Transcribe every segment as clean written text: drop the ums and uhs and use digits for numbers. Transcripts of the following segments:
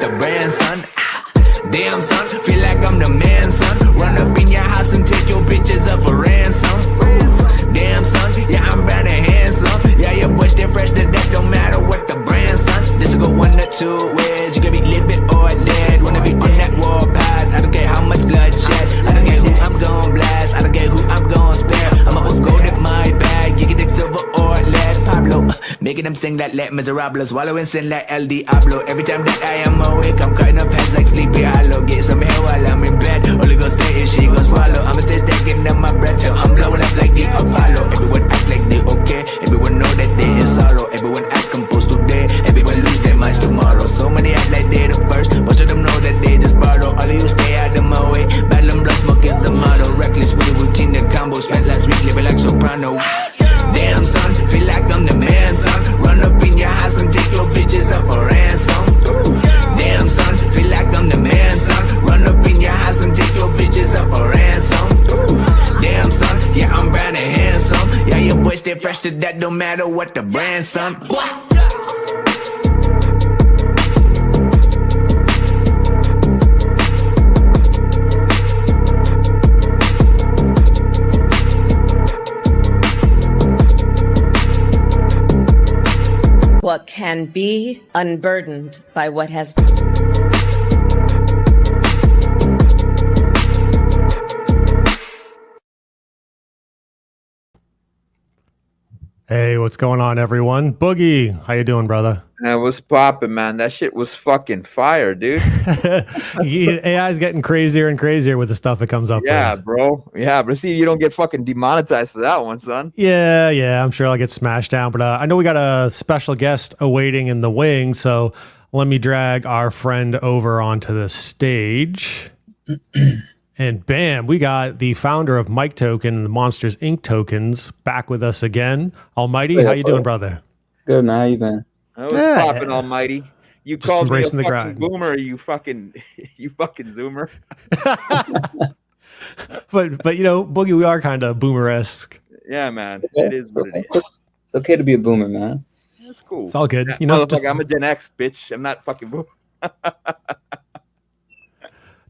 what the brand, son. Damn, son, feel like I'm the man, son. Run up in your house and take your bitches up for ransom. Damn, son, yeah, I'm bad and handsome. Yeah, your boy stay fresh to death, don't matter what the brand, son. This will go one or two ways. You can be living or dead. Wanna be on that warpath. I don't care how much bloodshed. I don't care who I'm gon' blast. I don't care who I'm gon' spare. I'm almost gold in my bag. You can take silver or lead. Pablo, making them sing that let miserable. Swallowing sin like El Diablo. Every time that I am awake, I'm cutting up heads like Sleepy Hollow. Get some hair while I'm in bed. Only gonna stay is she gon' swallow. I'ma stay stacking up my breath till I'm blowing up like the Apollo. Everyone act like they okay. Everyone know that they in sorrow. Everyone act composed today. Everyone lose their minds tomorrow. So many act like they the first. Most of them know that they just borrow. All of you stay out of my way. Battle and blood smoke is the motto. Reckless with the routine, the combo. Spent last week living like soprano. Damn, son, feel like I'm the man, son. Run up in your house and take your bitches up for ransom. Damn, son, feel like I'm the man, son. Run up in your house and take your bitches up for ransom. Damn, son, yeah, I'm brown and handsome. Yeah, your boy stay fresh to that, no matter what the brand, son. What can be unburdened by what has been. Hey, what's going on, everyone? Boogie, how you doing, brother? What's poppin', man? That shit was fucking fire, dude. AI's getting crazier and crazier with the stuff that comes up. Yeah, with. bro. Yeah, but see, you don't get fucking demonetized for that one, son. Yeah, I'm sure I'll get smashed down. But I know we got a special guest awaiting in the wing, so let me drag our friend over onto the stage. And bam, we got the founder of Mike Token and the Monsters Inc. tokens back with us again. Almighty, how you doing, brother? Good, man. How you been? I was popping, Almighty. You Just called me a embracing the fucking grind. boomer, you fucking zoomer. but you know, Boogie, we are kind of boomer-esque. Yeah, man. Yeah, It is what it is. It's okay to be a boomer, man. That's cool. It's all good. Yeah, You know, I'm a Gen X, bitch. I'm not fucking boomer.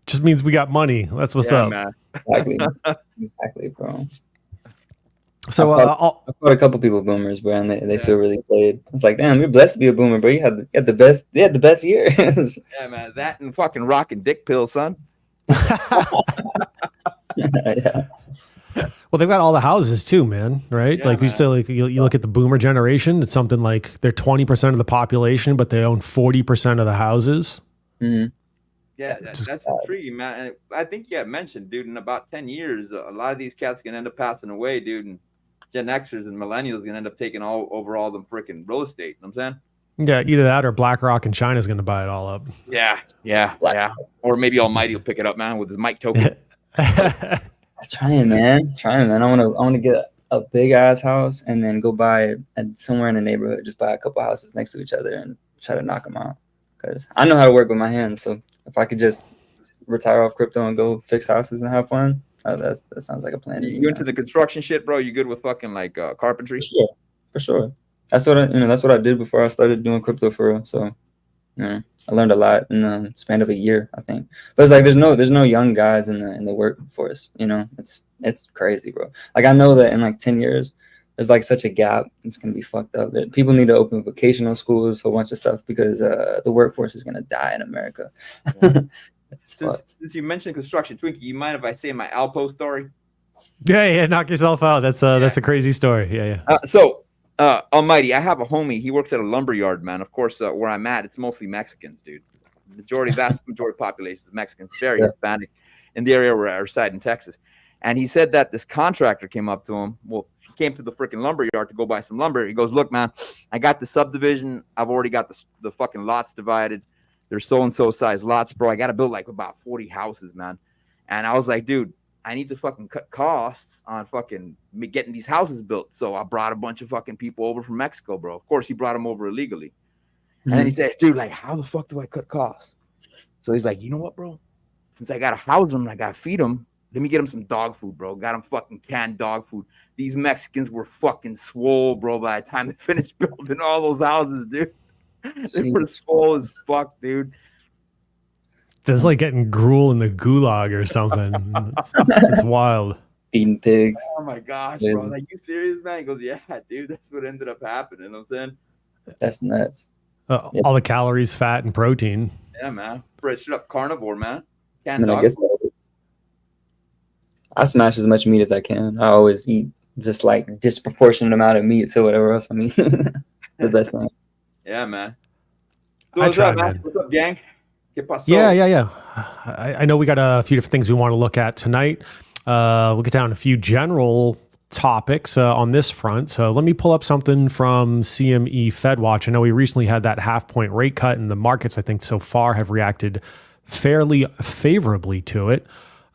just means we got money. That's what's up. Man. Exactly, bro. So I've caught a couple people boomers, bro, and they feel really played. It's like, damn, you're blessed to be a boomer, bro. You had the best years. Yeah, man. That and fucking rocking dick pills, son. Yeah. Well, they've got all the houses too, man. Right? Yeah, like man. you say, like you look at the boomer generation. It's something like they're 20% of the population, but they own 40% of the houses. Mm-hmm. Yeah, that's intriguing, man. And I think you had mentioned, dude, in about 10 years, a lot of these cats are going to end up passing away, dude. And Gen Xers and millennials are going to end up taking over all the freaking real estate. You know what I'm saying? Yeah, either that or BlackRock in China is going to buy it all up. Yeah. Or maybe Almighty will pick it up, man, with his Mike token. Trying, man. I want to get a big ass house and then go buy somewhere in the neighborhood, just buy a couple houses next to each other and try to knock them out. Because I know how to work with my hands, so if I could just retire off crypto and go fix houses and have fun, that sounds like a plan. You into the construction shit, bro? You good with fucking like carpentry? For sure. That's what I did before I started doing crypto for real. So, I learned a lot in the span of a year, I think. But it's like there's no young guys in the workforce. It's crazy, bro. Like I know that in like 10 years, there's like such a gap. It's gonna be fucked up. That people need to open vocational schools, a whole bunch of stuff, because the workforce is gonna die in America. Since you mentioned construction, Twinkie, you mind if I say my Alpo story? Yeah, knock yourself out. That's a crazy story. Yeah. Almighty, I have a homie. He works at a lumber yard, man. Of course, where I'm at, it's mostly Mexicans, dude. Vast majority of the population is Mexicans, very Hispanic in the area where I reside in Texas. And he said that this contractor came up to him. Well, he came to the freaking lumber yard to go buy some lumber. He goes, look, man, I got the subdivision. I've already got the fucking lots divided. They're so-and-so size lots, bro. I got to build like about 40 houses, man. And I was like, dude, I need to fucking cut costs on fucking getting these houses built. So I brought a bunch of fucking people over from Mexico, bro. Of course, he brought them over illegally. Mm-hmm. And then he said, dude, like, how the fuck do I cut costs? So he's like, you know what, bro? Since I got to house them and I got to feed them, let me get them some dog food, bro. Got them fucking canned dog food. These Mexicans were fucking swole, bro, by the time they finished building all those houses, dude. They were swole as fuck, dude. That's like getting gruel in the gulag or something. It's wild. Feeding pigs. Oh my gosh, bro. Like, you serious, man? He goes, yeah, dude, that's what ended up happening. You know what I'm saying? That's nuts. All the calories, fat, and protein. Yeah, man. Straight up carnivore, man. I guess I smash as much meat as I can. I always eat just like disproportionate amount of meat to whatever else I'm eating. The best thing. Yeah, man. So What's up, man? What's up, gang? Yeah. I know we got a few different things we want to look at tonight. We'll get down a few general topics on this front. So let me pull up something from CME FedWatch. I know we recently had that half-point rate cut, and the markets, I think, so far have reacted fairly favorably to it.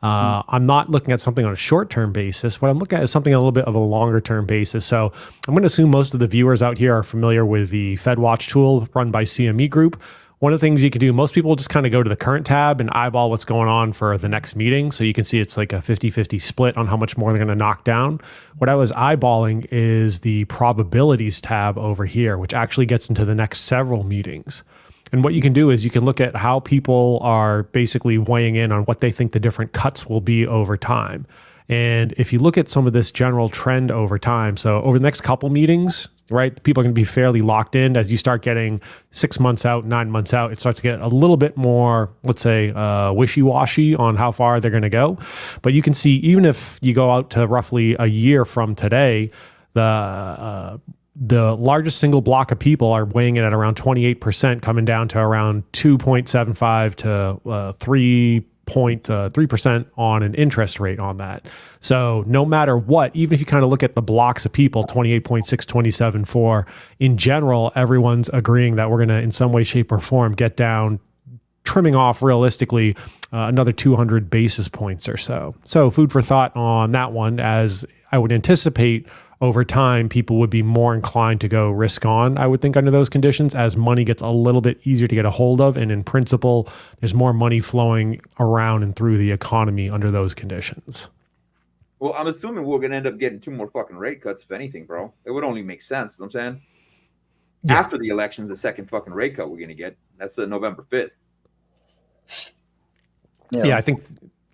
I'm not looking at something on a short-term basis. What I'm looking at is something a little bit of a longer-term basis. So I'm going to assume most of the viewers out here are familiar with the FedWatch tool run by CME Group. One of the things you can do, most people just kind of go to the current tab and eyeball what's going on for the next meeting. So you can see it's like a 50-50 split on how much more they're going to knock down. What I was eyeballing is the probabilities tab over here, which actually gets into the next several meetings. And what you can do is you can look at how people are basically weighing in on what they think the different cuts will be over time. And if you look at some of this general trend over time, so over the next couple meetings, right, people are going to be fairly locked in. As you start getting 6 months out, 9 months out, it starts to get a little bit more, let's say, wishy-washy on how far they're going to go. But you can see, even if you go out to roughly a year from today, the largest single block of people are weighing it at around 28%, coming down to around 2.75 to 3.3% on an interest rate on that. So no matter what, even if you kind of look at the blocks of people, 28.6, 27.4, in general, everyone's agreeing that we're going to, in some way, shape, or form, get down, trimming off realistically another 200 basis points or so. So food for thought on that one, as I would anticipate over time, people would be more inclined to go risk on, I would think, under those conditions, as money gets a little bit easier to get a hold of. And in principle, there's more money flowing around and through the economy under those conditions. Well, I'm assuming we're going to end up getting 2 more fucking rate cuts, if anything, bro. It would only make sense, you know what I'm saying? Yeah. After the elections, the second fucking rate cut we're going to get. That's November 5th. Yeah, I think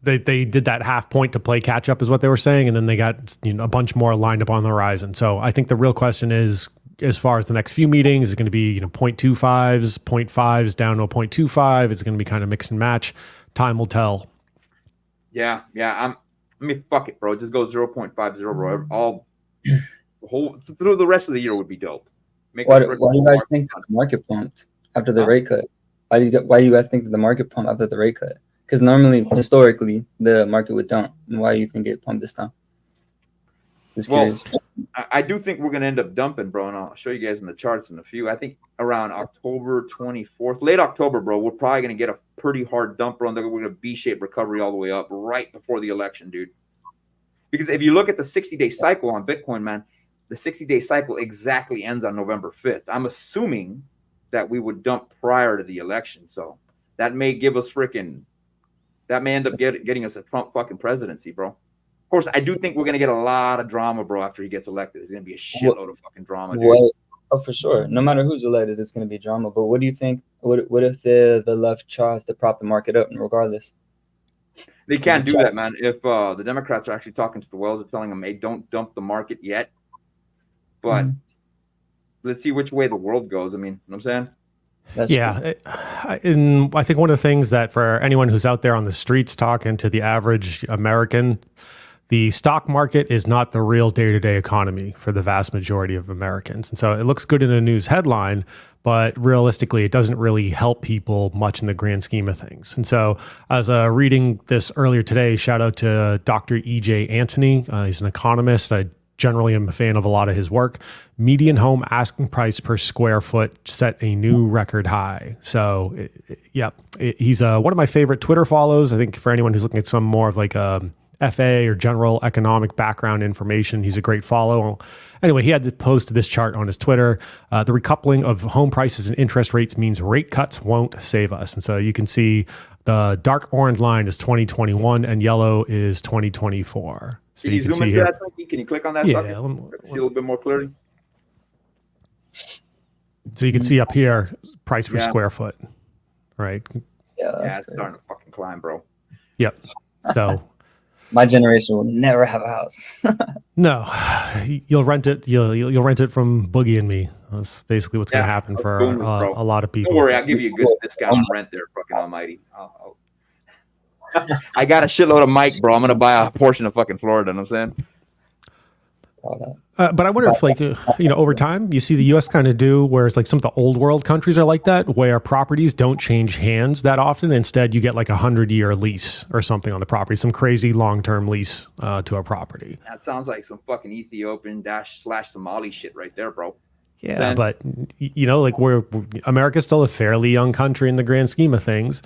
they did that half point to play catch up is what they were saying. And then they got a bunch more lined up on the horizon. So I think the real question is, as far as the next few meetings, is it going to be 0.25s, 0.5s down to a 0.25? Is it going to be kind of mix and match? Time will tell. Yeah. I mean, fuck it, bro. Just go 0.50, bro. All through the rest of the year would be dope. Why do you guys think the market pumped after the rate cut? Why do you guys think that the market pumped after the rate cut? Because normally, historically, the market would dump. And why do you think it pumped this time? Just curious. I do think we're going to end up dumping, bro, and I'll show you guys in the charts in a few. I think around October 24th, late October, bro, we're probably going to get a pretty hard dump, bro, and we're going to B-shaped recovery all the way up right before the election, dude. Because if you look at the 60-day cycle on Bitcoin, man, the 60-day cycle exactly ends on November 5th. I'm assuming that we would dump prior to the election, so that may give us that may end up getting us a Trump fucking presidency, bro. Of course, I do think we're going to get a lot of drama, bro, after he gets elected. There's going to be a shitload of fucking drama, dude. Oh, for sure. No matter who's elected, it's going to be drama. But what do you think? What if the left tries to prop the market up, and regardless? They can't do that, man. If the Democrats are actually talking to the whales and telling them, hey, don't dump the market yet. But let's see which way the world goes. I mean, you know what I'm saying? And I think one of the things that for anyone who's out there on the streets talking to the average American, the stock market is not the real day-to-day economy for the vast majority of Americans. And so it looks good in a news headline, but realistically, it doesn't really help people much in the grand scheme of things. And so I was reading this earlier today. Shout out to Dr. E.J. Antony. He's an economist. I generally am a fan of a lot of his work. Median home asking price per square foot set a new record high. So, he's one of my favorite Twitter follows. I think for anyone who's looking at some more of like FA or general economic background information, he's a great follow. Anyway, he had to post this chart on his Twitter. The recoupling of home prices and interest rates means rate cuts won't save us. And so you can see the dark orange line is 2021 and yellow is 2024. So can you zoom into that? Can you click on that? Yeah. See a little bit more clearly. So you can see up here, price per square foot, right? Yeah, Yeah, that's it's crazy. starting to fucking climb, bro. Yep. So My generation will never have a house. no, you'll rent it. You'll rent it from Boogie and me. That's basically what's going to happen for boomers, bro. a lot of people. Don't worry, I'll give you a good discount on rent there, fucking almighty. I got a shitload of Mike, bro. I'm gonna buy a portion of fucking Florida. You know what I'm saying? But I wonder if, like, over time, you see the U.S. kind of do where it's like some of the old world countries are like that, where properties don't change hands that often. Instead, you get like 100-year lease or something on the property, some crazy long-term lease to a property. That sounds like some fucking Ethiopian / Somali shit right there, bro. Yeah, but like America's still a fairly young country in the grand scheme of things.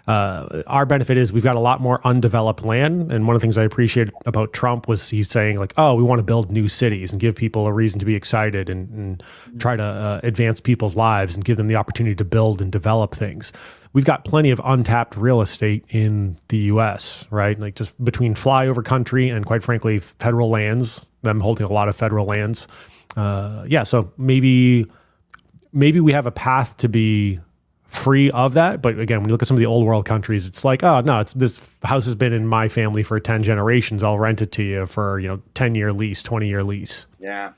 Our benefit is we've got a lot more undeveloped land. And one of the things I appreciate about Trump was he's saying like, oh, we want to build new cities and give people a reason to be excited and try to advance people's lives and give them the opportunity to build and develop things. We've got plenty of untapped real estate in the U.S., right? Like just between flyover country and quite frankly, federal lands, them holding a lot of federal lands. So maybe we have a path to be free of that. But again, when you look at some of the old world countries, it's like, oh no, this house has been in my family for 10 generations. I'll rent it to you for, 10-year lease, 20-year lease. Yeah.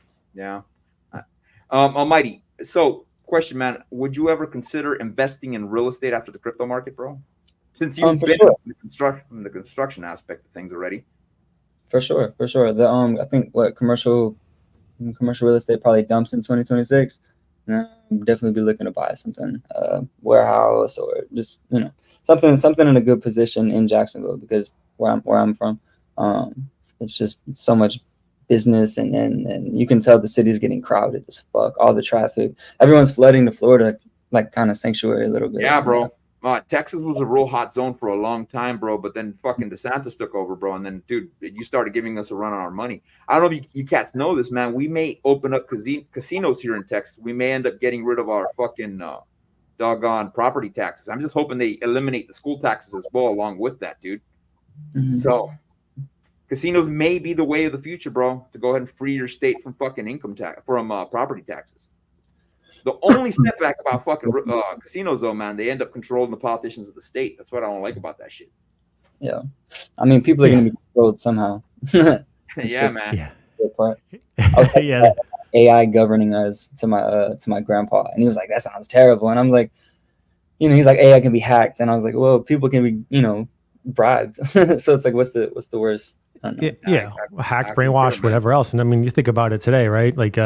Almighty. So question, man, would you ever consider investing in real estate after the crypto market, bro? Since you've been in the construction aspect of things already. For sure. I think commercial real estate probably dumps in 2026. I'm definitely be looking to buy something, warehouse or just something in a good position in Jacksonville, because where I'm from, it's so much business and you can tell the city's getting crowded as fuck. All the traffic, everyone's flooding to Florida, like kind of sanctuary a little bit. Yeah, bro. Texas was a real hot zone for a long time, bro. But then fucking DeSantis took over, bro. And then, dude, you started giving us a run on our money. I don't know if you cats know this, man. We may open up casinos here in Texas. We may end up getting rid of our fucking doggone property taxes. I'm just hoping they eliminate the school taxes as well along with that, dude. Mm-hmm. So casinos may be the way of the future, bro, to go ahead and free your state from fucking income tax, from property taxes. The only setback about fucking casinos, though, man, they end up controlling the politicians of the state. That's what I don't like about that shit. Yeah, I mean, people are gonna be controlled somehow. Yeah, man. Yeah. I was like, AI governing us to my grandpa, and he was like, "That sounds terrible." And I'm like, he's like, AI can be hacked, and I was like, well, people can be, bribed. So it's like, what's the worst? I don't know. Yeah, hacked, brainwashed, whatever else. And I mean, you think about it today, right? Like,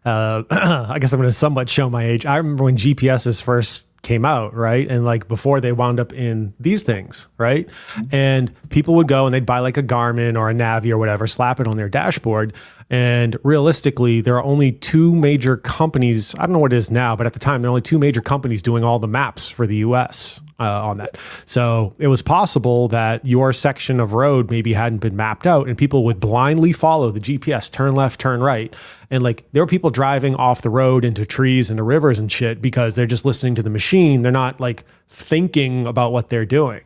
I guess I'm going to somewhat show my age. I remember when GPSs first came out, right? And like before they wound up in these things, right? And people would go and they'd buy like a Garmin or a Navi or whatever, slap it on their dashboard. And realistically, there are only two major companies. I don't know what it is now, but at the time, there are only two major companies doing all the maps for the US on that. So it was possible that your section of road maybe hadn't been mapped out and people would blindly follow the GPS, turn left, turn right. And like there were people driving off the road into trees and the rivers and shit because they're just listening to the machine. They're not like thinking about what they're doing.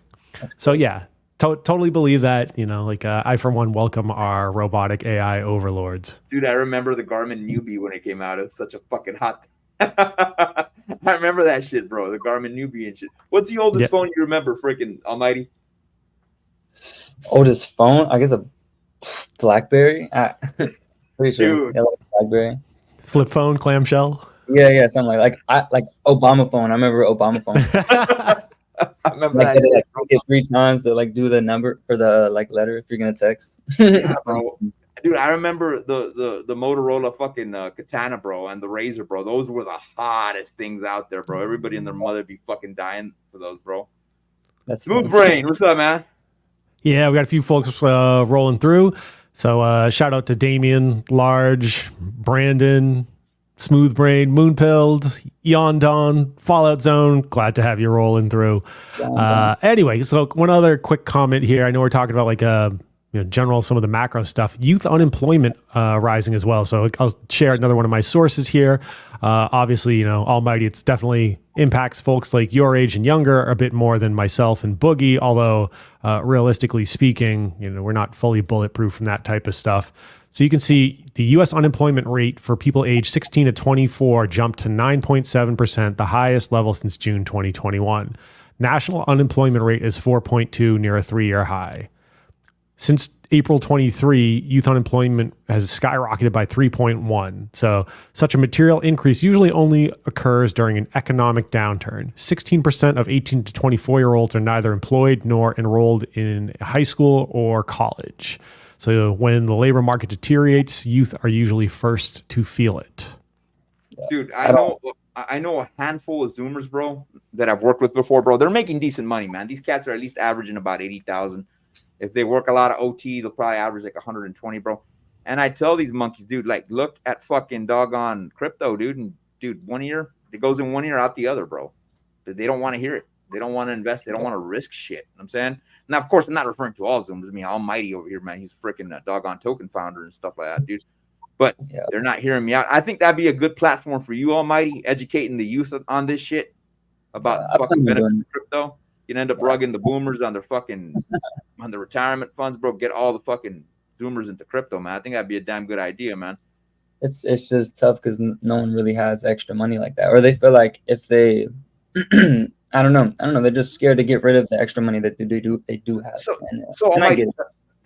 So yeah, totally believe that, I for one welcome our robotic AI overlords. Dude, I remember the Garmin Newbie when it came out. It's such a fucking hot. I remember that shit, bro. The Garmin Newbie and shit. What's the oldest phone you remember, freaking almighty? Oldest phone? I guess a BlackBerry. Pretty sure. Yeah, like BlackBerry. Flip phone, clamshell. Yeah, something like Obama phone. I remember Obama phone. I remember like that. Like 3 times to like do the number or the like letter if you're gonna text. Yeah, bro. Dude, I remember the Motorola fucking Katana, bro, and the Razor, bro. Those were the hottest things out there, bro. Everybody and their mother be fucking dying for those, bro. That's Smooth Brain. What's up, man? Yeah, we got a few folks rolling through. So shout out to Damien, Large, Brandon, Smooth Brain, Moonpilled, Eon Dawn, Fallout Zone. Glad to have you rolling through. Anyway, so one other quick comment here. I know we're talking about like general, some of the macro stuff, youth unemployment rising as well. So I'll share another one of my sources here. Obviously, almighty, it's definitely impacts folks like your age and younger a bit more than myself and Boogie. Although realistically speaking, we're not fully bulletproof from that type of stuff. So you can see the U.S. unemployment rate for people aged 16 to 24 jumped to 9.7%, the highest level since June 2021. National unemployment rate is 4.2, near a 3-year high. Since April 23, youth unemployment has skyrocketed by 3.1. So such a material increase usually only occurs during an economic downturn. 16% of 18 to 24-year-olds are neither employed nor enrolled in high school or college. So when the labor market deteriorates, youth are usually first to feel it. Dude, I know a handful of Zoomers, bro, that I've worked with before, bro. They're making decent money, man. These cats are at least averaging about 80,000. If they work a lot of OT, they'll probably average like 120, bro. And I tell these monkeys, dude, like, look at fucking doggone crypto, dude. And dude, 1 year, it goes in 1 ear, out the other, bro. They don't want to hear it. They don't want to invest. They don't want to risk shit. You know what I'm saying? Now, of course, I'm not referring to all Zoomers. I mean, Almighty over here, man. He's a freaking doggone token founder and stuff like that, dude. But they're not hearing me out. I think that'd be a good platform for you, Almighty, educating the youth on this shit about the fucking benefits of crypto. You can end up rugging the boomers on their fucking on the retirement funds, bro. Get all the fucking Zoomers into crypto, man. I think that'd be a damn good idea, man. It's just tough because no one really has extra money like that, or they feel like if they, I don't know, they're just scared to get rid of the extra money that they do have. So Almighty,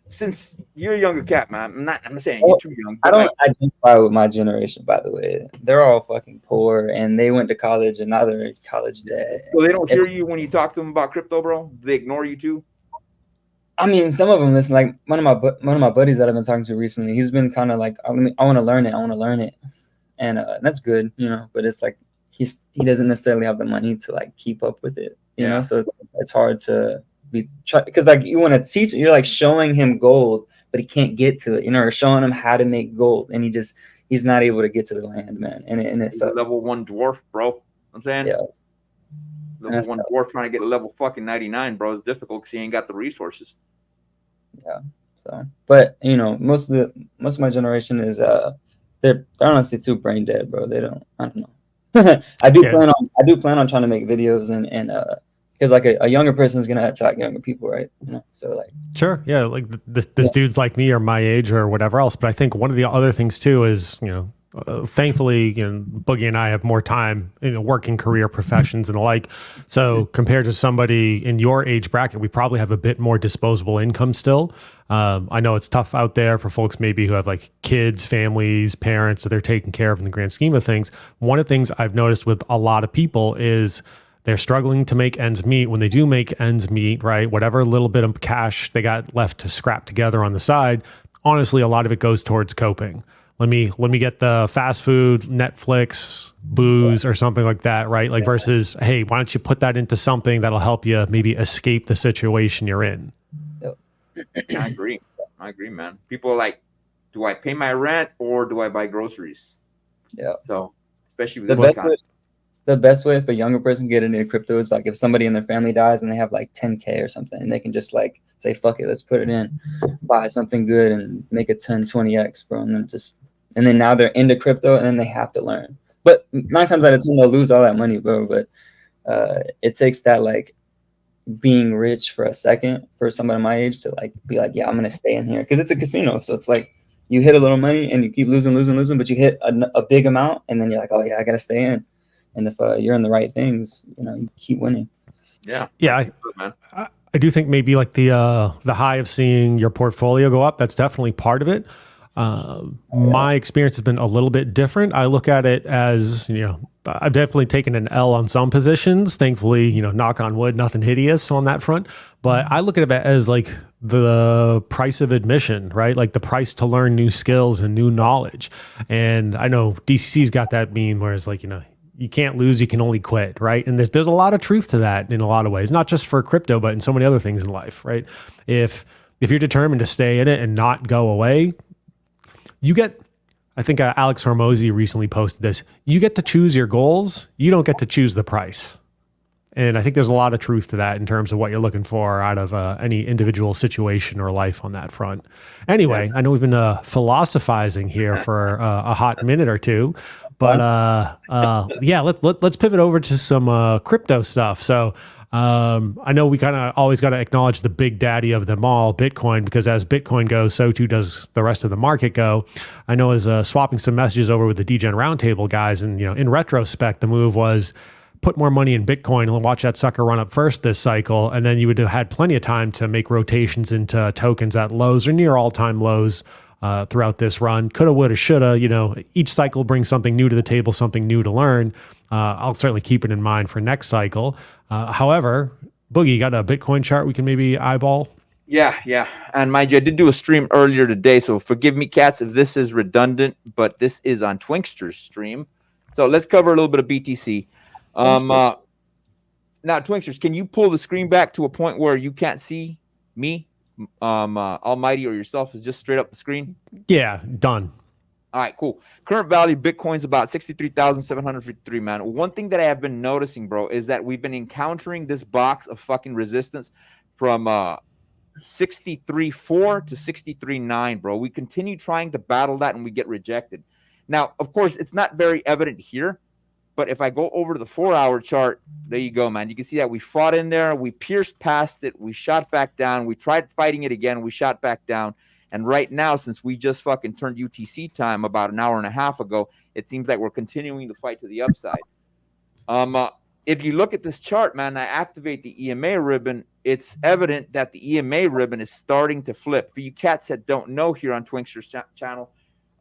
since you're a younger cat, man, I'm not saying you're too young. I don't identify with my generation, by the way. They're all fucking poor, and they went to college, and now they're in college debt. So they don't hear you when you talk to them about crypto, bro? They ignore you too? I mean, some of them listen. Like one of my buddies that I've been talking to recently, he's been kind of like, I want to learn it, and that's good, you know. But it's like he doesn't necessarily have the money to like keep up with it, you know. So it's hard to because like you want to teach, you're like showing him gold, but he can't get to it, you know, or showing him how to make gold, and he's not able to get to the land, man. And it's level 1 dwarf, bro. I'm saying, level 1 dwarf trying to get a level fucking 99, bro, is difficult because he ain't got the resources. Yeah. So, but you know, most of my generation is they're honestly too brain dead, bro. I don't know. I do plan on trying to make videos and because like a younger person is gonna attract younger people, right? You know, so like sure, yeah, like this dude's like me or my age or whatever else. But I think one of the other things too is, you know, thankfully, you know, Boogie and I have more time in a working career, professions and the like. So compared to somebody in your age bracket, we probably have a bit more disposable income still. I know it's tough out there for folks maybe who have like kids, families, parents that they're taking care of in the grand scheme of things. One of the things I've noticed with a lot of people is they're struggling to make ends meet. When they do make ends meet, right, whatever little bit of cash they got left to scrap together on the side, honestly, a lot of it goes towards coping. Let me get the fast food, Netflix, booze, or something like that, right? Like versus, hey, why don't you put that into something that'll help you maybe escape the situation you're in? I agree, man. People are like, do I pay my rent or do I buy groceries? Yeah. So especially with the best way if a younger person get into crypto is like if somebody in their family dies and they have like 10K or something, and they can just like say, fuck it, let's put it in, buy something good and make a 10, 20x, bro. And then now they're into crypto and then they have to learn. But 9 times out of 10, they'll lose all that money, bro. But it takes that like being rich for a second for somebody my age to like be like, yeah, I'm going to stay in here. Because it's a casino. So it's like you hit a little money and you keep losing, but you hit a big amount and then you're like, oh yeah, I got to stay in. And if you're in the right things, you know, you keep winning. Yeah. I do think maybe like the high of seeing your portfolio go up, that's definitely part of it. My experience has been a little bit different. I look at it as, you know, I've definitely taken an L on some positions. Thankfully, you know, knock on wood, nothing hideous on that front. But I look at it as like the price of admission, right? Like the price to learn new skills and new knowledge. And I know DCC's got that meme where it's like, you know, you can't lose, you can only quit, right? And there's a lot of truth to that in a lot of ways, not just for crypto, but in so many other things in life, right? If you're determined to stay in it and not go away, you get, I think Alex Hormozy recently posted this, you get to choose your goals, you don't get to choose the price. And I think there's a lot of truth to that in terms of what you're looking for out of any individual situation or life on that front. Anyway, I know we've been philosophizing here for a hot minute or two, but let's pivot over to some crypto stuff. So I know we kind of always got to acknowledge the big daddy of them all, Bitcoin, because as Bitcoin goes, so too does the rest of the market go. I know as swapping some messages over with the Degen Roundtable guys, and you know, in retrospect, the move was put more money in Bitcoin and watch that sucker run up first this cycle, and then you would have had plenty of time to make rotations into tokens at lows or near all-time lows throughout this run. Coulda, woulda, shoulda. Each cycle brings something new to the table, something new to learn. I'll certainly keep it in mind for next cycle. However, Boogie, you got a Bitcoin chart we can maybe eyeball? Yeah. And mind you, I did do a stream earlier today, so forgive me, cats, if this is redundant, but this is on Twinkster's stream. So let's cover a little bit of BTC. Now, Twinksters, can you pull the screen back to a point where you can't see me, Almighty, or yourself? Is just straight up the screen? Yeah, done. All right, cool. Current value Bitcoin's about 63,753, man. One thing that I have been noticing, bro, is that we've been encountering this box of fucking resistance from 63.4 to 63.9, bro. We continue trying to battle that and we get rejected. Now, of course, it's not very evident here, but if I go over to the 4-hour chart, there you go, man. You can see that we fought in there, we pierced past it, we shot back down, we tried fighting it again, we shot back down. And right now, since we just fucking turned UTC time about an hour and a half ago, it seems like we're continuing to fight to the upside. If you look at this chart, man, I activate the EMA ribbon. It's evident that the EMA ribbon is starting to flip. For you cats that don't know here on Twinkster's channel,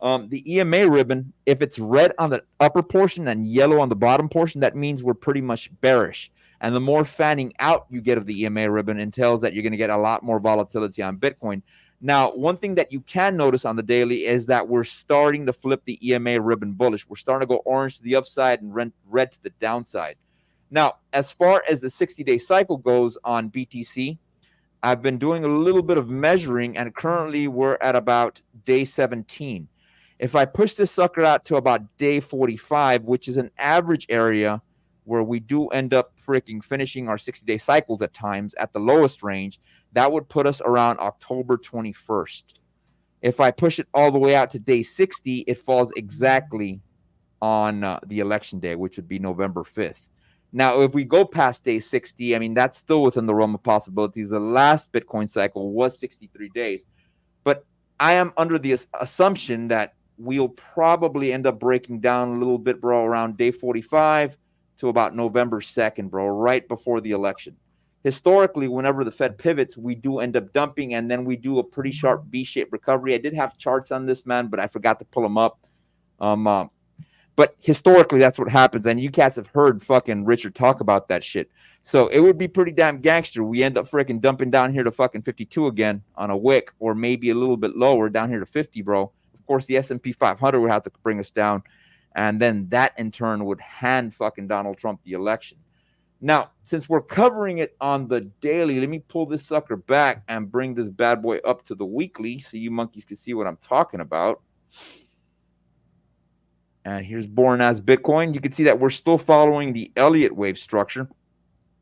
the EMA ribbon, if it's red on the upper portion and yellow on the bottom portion, that means we're pretty much bearish. And the more fanning out you get of the EMA ribbon entails that you're going to get a lot more volatility on Bitcoin. Now, one thing that you can notice on the daily is that we're starting to flip the EMA ribbon bullish. We're starting to go orange to the upside and red to the downside. Now, as far as the 60-day cycle goes on BTC, I've been doing a little bit of measuring, and currently we're at about day 17. If I push this sucker out to about day 45, which is an average area where we do end up freaking finishing our 60-day cycles at times at the lowest range, that would put us around October 21st. If I push it all the way out to day 60, it falls exactly on the election day, which would be November 5th. Now, if we go past day 60, I mean, that's still within the realm of possibilities. The last Bitcoin cycle was 63 days. But I am under the assumption that we'll probably end up breaking down a little bit, bro, around day 45 to about November 2nd, bro, right before the election. Historically, whenever the Fed pivots, we do end up dumping, and then we do a pretty sharp V-shaped recovery. I did have charts on this, man, but I forgot to pull them up. But historically, that's what happens. And you cats have heard fucking Richard talk about that shit. So it would be pretty damn gangster. We end up freaking dumping down here to fucking 52 again on a wick, or maybe a little bit lower down here to 50, bro. Of course, the S&P 500 would have to bring us down. And then that, in turn, would hand fucking Donald Trump the election. Now, since we're covering it on the daily, let me pull this sucker back and bring this bad boy up to the weekly so you monkeys can see what I'm talking about. And here's boring as Bitcoin. You can see that we're still following the Elliott wave structure.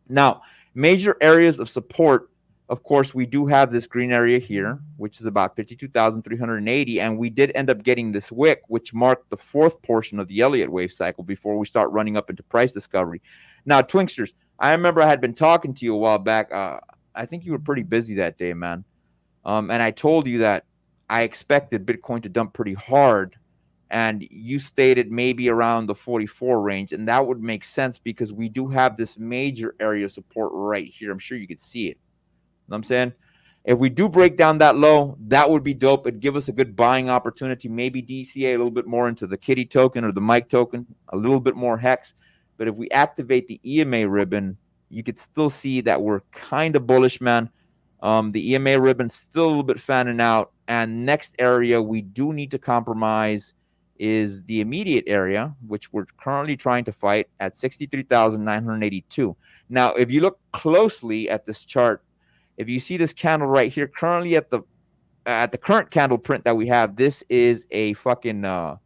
Now, major areas of support, of course, we do have this green area here, which is about 52,380. And we did end up getting this wick, which marked the fourth portion of the Elliott wave cycle before we start running up into price discovery. Now, Twinksters, I remember I had been talking to you a while back. I think you were pretty busy that day, man. And I told you that I expected Bitcoin to dump pretty hard. And you stated maybe around the 44 range. And that would make sense because we do have this major area of support right here. I'm sure you could see it. You know what I'm saying? If we do break down that low, that would be dope. It'd give us a good buying opportunity. Maybe DCA a little bit more into the Kitty token or the Mike token, a little bit more hex. But if we activate the EMA ribbon, you could still see that we're kind of bullish, man. The EMA ribbon's still a little bit fanning out. And next area we do need to compromise is the immediate area, which we're currently trying to fight at 63,982. Now, if you look closely at this chart, if you see this candle right here, currently at the current candle print that we have, this is a fucking a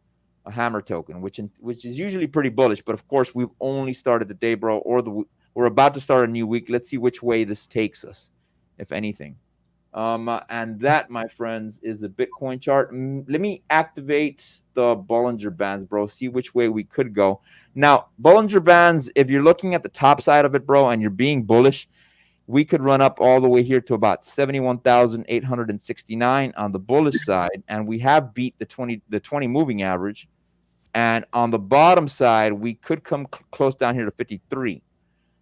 hammer token, which is usually pretty bullish. But of course, we've only started the day, bro, or we're about to start a new week. Let's see which way this takes us, if anything. And that, my friends, is the Bitcoin chart. Let me activate the Bollinger Bands, bro. See which way we could go. Now, Bollinger Bands, if you're looking at the top side of it, bro, and you're being bullish, we could run up all the way here to about 71,869 on the bullish side, and we have beat the 20 moving average. And on the bottom side, we could come close down here to 53.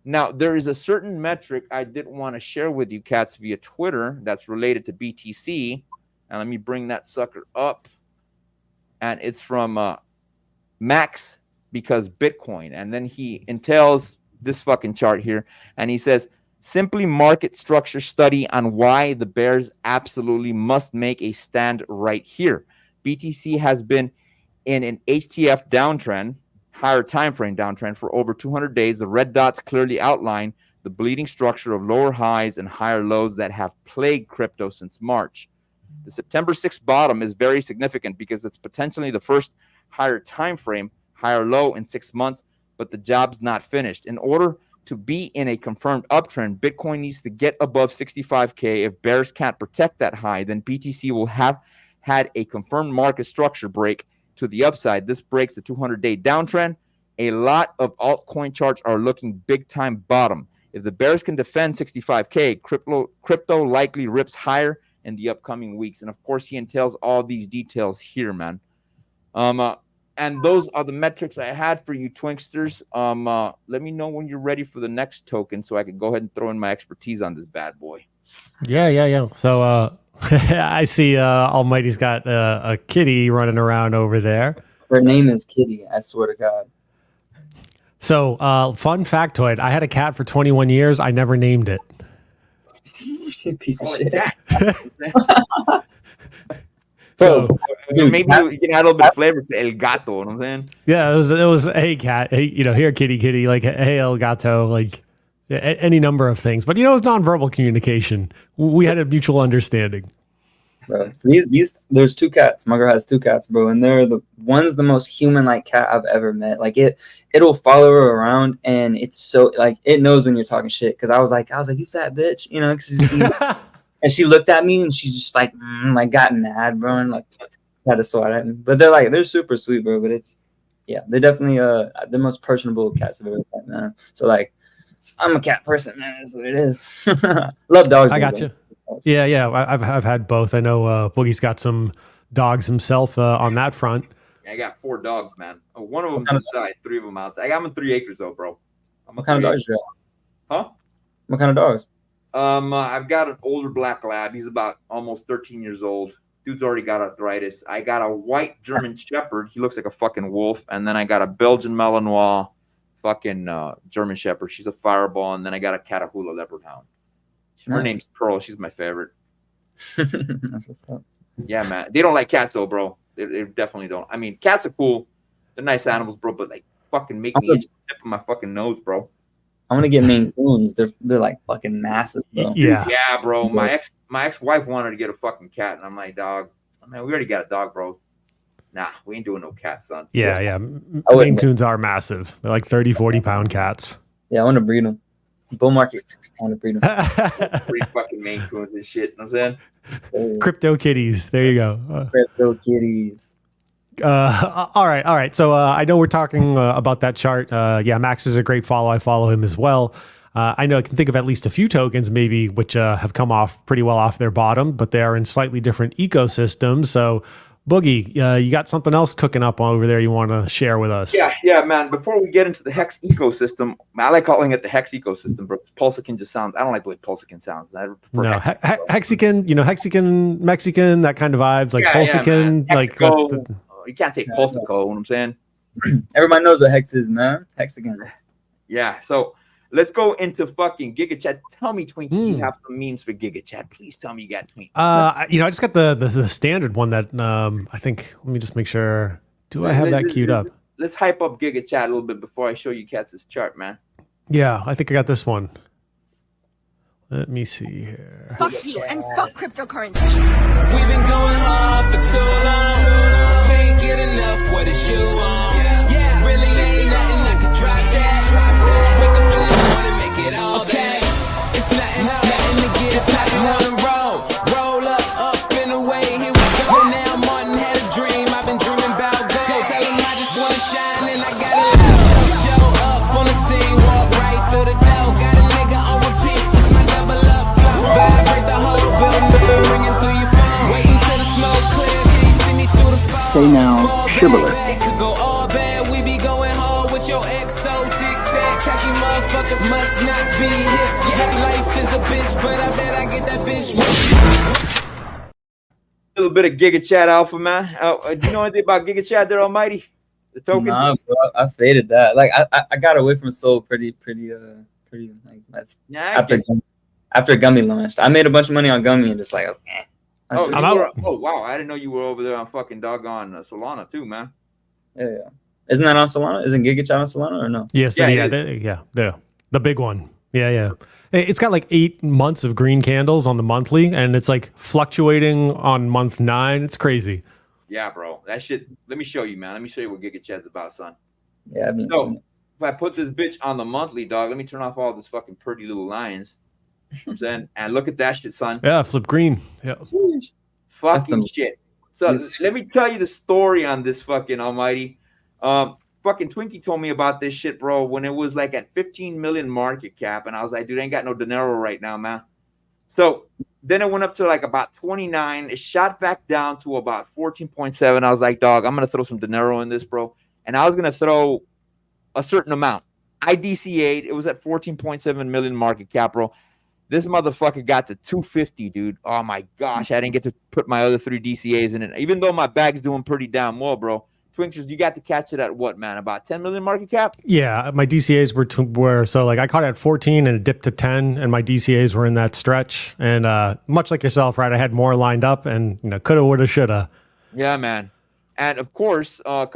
Now, there is a certain metric I did want to share with you cats via Twitter that's related to BTC. And let me bring that sucker up. And it's from Max because Bitcoin. And then he entails this fucking chart here. And he says, simply market structure study on why the bears absolutely must make a stand right here. BTC has been in an HTF downtrend, higher time frame downtrend for over 200 days. The red dots clearly outline the bleeding structure of lower highs and higher lows that have plagued crypto since March. The September 6th bottom is very significant because it's potentially the first higher time frame, higher low in 6 months, but the job's not finished. In order to be in a confirmed uptrend, Bitcoin needs to get above 65K. If bears can't protect that high, then BTC will have had a confirmed market structure break to the upside. This breaks the 200-day downtrend. A lot of altcoin charts are looking big time bottom. If the bears can defend 65K, crypto likely rips higher in the upcoming weeks. And of course, he entails all these details here, man. And those are the metrics I had for you, Twinksters. Let me know when you're ready for the next token so I can go ahead and throw in my expertise on this bad boy. Yeah. So I see Almighty's got a kitty running around over there. Her name is Kitty, I swear to God. So fun factoid, I had a cat for 21 years. I never named it. Piece of shit. So, dude, maybe you can add a little bit of flavor to El Gato, you know what I'm saying? Yeah, it was hey cat, hey, here kitty, like hey El Gato, like any number of things. But it's nonverbal communication. We had a mutual understanding. Bro, so these there's two cats. My girl has two cats, bro, and they're one's the most human-like cat I've ever met. Like it'll follow her around, and it's so like it knows when you're talking shit. Because I was like, you fat bitch, 'cause and she looked at me and she's just like got mad, bro, and like had to swat at me. But they're super sweet, bro. But they're definitely the most personable cats I've ever met, man. So like, I'm a cat person, man. That's what it is. Love dogs. I got you. Yeah. I've had both. I know Boogie's got some dogs himself on that front. I got 4 dogs, man. One of them's inside, 3 of them outside. I got them in 3 acres though, bro. What kind of dogs you got? Huh? What kind of dogs? I've got an older black lab. He's about almost 13 years old. Dude's already got arthritis. I got a white German Shepherd. He looks like a fucking wolf. And then I got a Belgian Malinois fucking German Shepherd. She's a fireball. And then I got a Catahoula Leopard Hound. Her name's Pearl. She's my favorite. That's what's up. Yeah, man. They don't like cats, though, bro. They definitely don't. I mean, cats are cool. They're nice animals, bro. But like, fucking make me itch the tip of my fucking nose, bro. I'm gonna get Maine Coons. They're like fucking massive, bro. Yeah, bro. My ex-wife wanted to get a fucking cat, and I'm like, dog. Man, we already got a dog, bro. Nah, we ain't doing no cats, son. Yeah. Maine Coons are massive. They're like 30, 40-pound cats. Yeah, I want to breed them. Bull market. I want to breed them. Breed fucking Maine Coons and shit. You know what I'm saying? Crypto kitties. There you go. Crypto kitties. All right. So I know we're talking about that chart. Max is a great follow. I follow him as well. I know I can think of at least a few tokens maybe which have come off pretty well off their bottom, but they are in slightly different ecosystems. So Boogie, you got something else cooking up over there you want to share with us? Yeah, man. Before we get into the Hex ecosystem, I like calling it the Hex ecosystem, but Pulsechain just sounds. I don't like the way Pulsechain sounds. I prefer Hexican, Hexican, Mexican, that kind of vibes, like Pulsechain, like. You can't say Pulsechain, you know what I'm saying? Everybody knows what Hex is, man. Hexagon. Yeah, so let's go into fucking Gigachad. Tell me, Twinkie, you have some memes for Gigachad. Please tell me you got tweets. I just got the standard one that I think. Let me just make sure. Do I have that queued up? Let's hype up Gigachad a little bit before I show you cats this chart, man. Yeah, I think I got this one. Let me see here. Fuck you and fuck cryptocurrency. We've been going hard for too long. Can't get enough what it's you on. Yeah. Really ain't nothing I can drop that. Wake up in the morning, make it all back. It's nothing to get us nothing on the road. Roll up and away. Here we go now. Martin had a dream. I've been dreaming about gold. Go tell him I just want to shine and I got to show up on the scene. Walk right through the door. Got a nigga on repeat. It's my double up flop. Vibrate the whole building. Ringing through your phone. Waiting till the smoke clear. Can you see me through the phone? Say now, Shibboleth. It could go all Must not be hip. Yeah, life is a bitch, but I bet I get that bitch. A little bit of Gigachad Alpha, man. Do you know anything about Gigachad there, Almighty? The token? Nah, bro, I faded that. Like I got away from Soul pretty like after Gummy launched. I made a bunch of money on Gummy and just like, wow, I didn't know you were over there on fucking doggone Solana too, man. Yeah. Isn't that on Solana? Isn't Gigachad on Solana or no? Yes, the big one. Yeah. It's got like 8 months of green candles on the monthly, and it's like fluctuating on month 9. It's crazy. Yeah, bro. That shit. Let me show you, man. Let me show you what Gigachad's about, son. Yeah. So if I put this bitch on the monthly, dog, let me turn off all this fucking pretty little lines. You know what I'm saying, and look at that shit, son. Yeah, flip green. Yeah. Fucking shit. So let me tell you the story on this fucking Almighty. Fucking Twinkie told me about this shit, bro, when it was like at 15 million market cap, and I was like, dude, I ain't got no dinero right now, man. So then it went up to like about 29. It shot back down to about 14.7. I was like, dog, I'm gonna throw some dinero in this, bro, and I was gonna throw a certain amount. I DCA'd. It was at 14.7 million market cap, bro. This motherfucker got to 250, dude. Oh my gosh, I didn't get to put my other 3 DCAs in it, even though my bag's doing pretty damn well, bro. Twinksters, you got to catch it at what, man? About 10 million market cap? Yeah, my DCAs were so like I caught it at 14 and it dipped to 10, and my DCAs were in that stretch. And much like yourself, right? I had more lined up, and coulda, woulda, shoulda. Yeah, man. And of course, about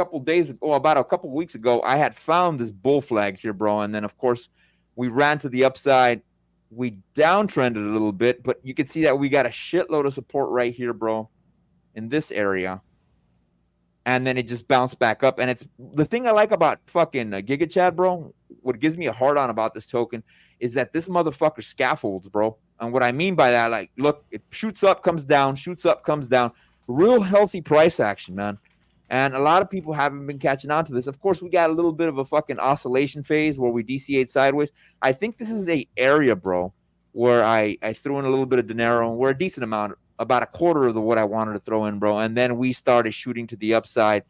a couple weeks ago, I had found this bull flag here, bro. And then of course, we ran to the upside. We downtrended a little bit, but you can see that we got a shitload of support right here, bro, in this area. And then it just bounced back up. And it's the thing I like about fucking Gigachad, bro. What gives me a hard on about this token is that this motherfucker scaffolds, bro. And what I mean by that, like, look, it shoots up, comes down, shoots up, comes down. Real healthy price action, man. And a lot of people haven't been catching on to this. Of course, we got a little bit of a fucking oscillation phase where we DCA'd sideways. I think this is a area, bro, where I threw in a little bit of dinero. We're a decent amount, about a quarter of what I wanted to throw in, bro. And then we started shooting to the upside,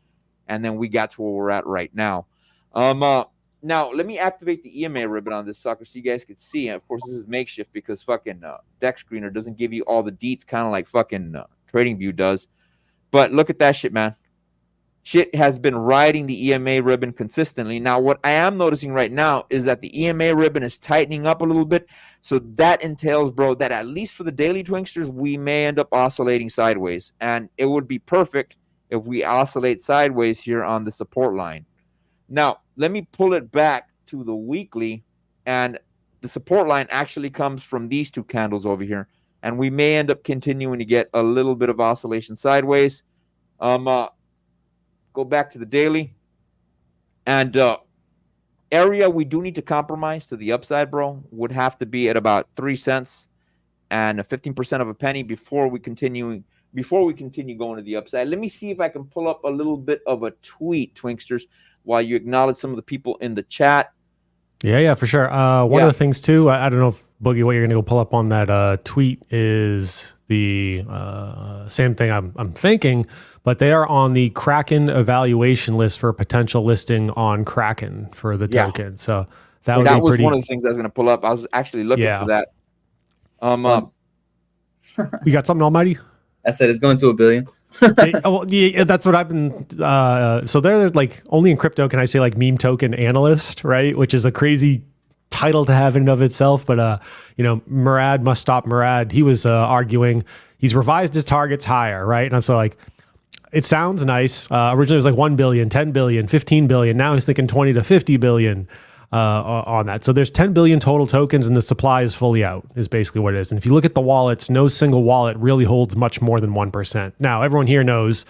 and then we got to where we're at right now. Now, let me activate the EMA ribbon on this sucker so you guys can see. And of course, this is makeshift because fucking Deck Screener doesn't give you all the deets, kind of like fucking TradingView does. But look at that shit, man. Shit has been riding the EMA ribbon consistently. Now, what I am noticing right now is that the EMA ribbon is tightening up a little bit. So that entails, bro, that at least for the daily Twinksters, we may end up oscillating sideways. And it would be perfect if we oscillate sideways here on the support line. Now, let me pull it back to the weekly. And the support line actually comes from these 2 candles over here. And we may end up continuing to get a little bit of oscillation sideways. Go back to the daily. And area we do need to compromise to the upside, bro, would have to be at about 3 cents and 15% of a penny before we continue going to the upside. Let me see if I can pull up a little bit of a tweet, Twinksters, while you acknowledge some of the people in the chat. Yeah, for sure. One of the things too, I don't know if Boogie, what you're gonna go pull up on that tweet is the same thing I'm thinking, but they are on the Kraken evaluation list for a potential listing on Kraken for the token. So that was one of the things I was gonna pull up. I was actually looking for that. You got something, Almighty? I said it's going to $1 billion. That's what I've been. So they're like only in crypto can I say like meme token analyst, right? Which is a crazy title to have in and of itself. But Murad must stop Murad. He was arguing he's revised his targets higher, right? And I'm so like, it sounds nice. Originally it was like 1 billion, 10 billion, 15 billion. Now he's thinking 20 to 50 billion. On that. So there's 10 billion total tokens and the supply is fully out is basically what it is. And if you look at the wallets, no single wallet really holds much more than 1%. Now, everyone here knows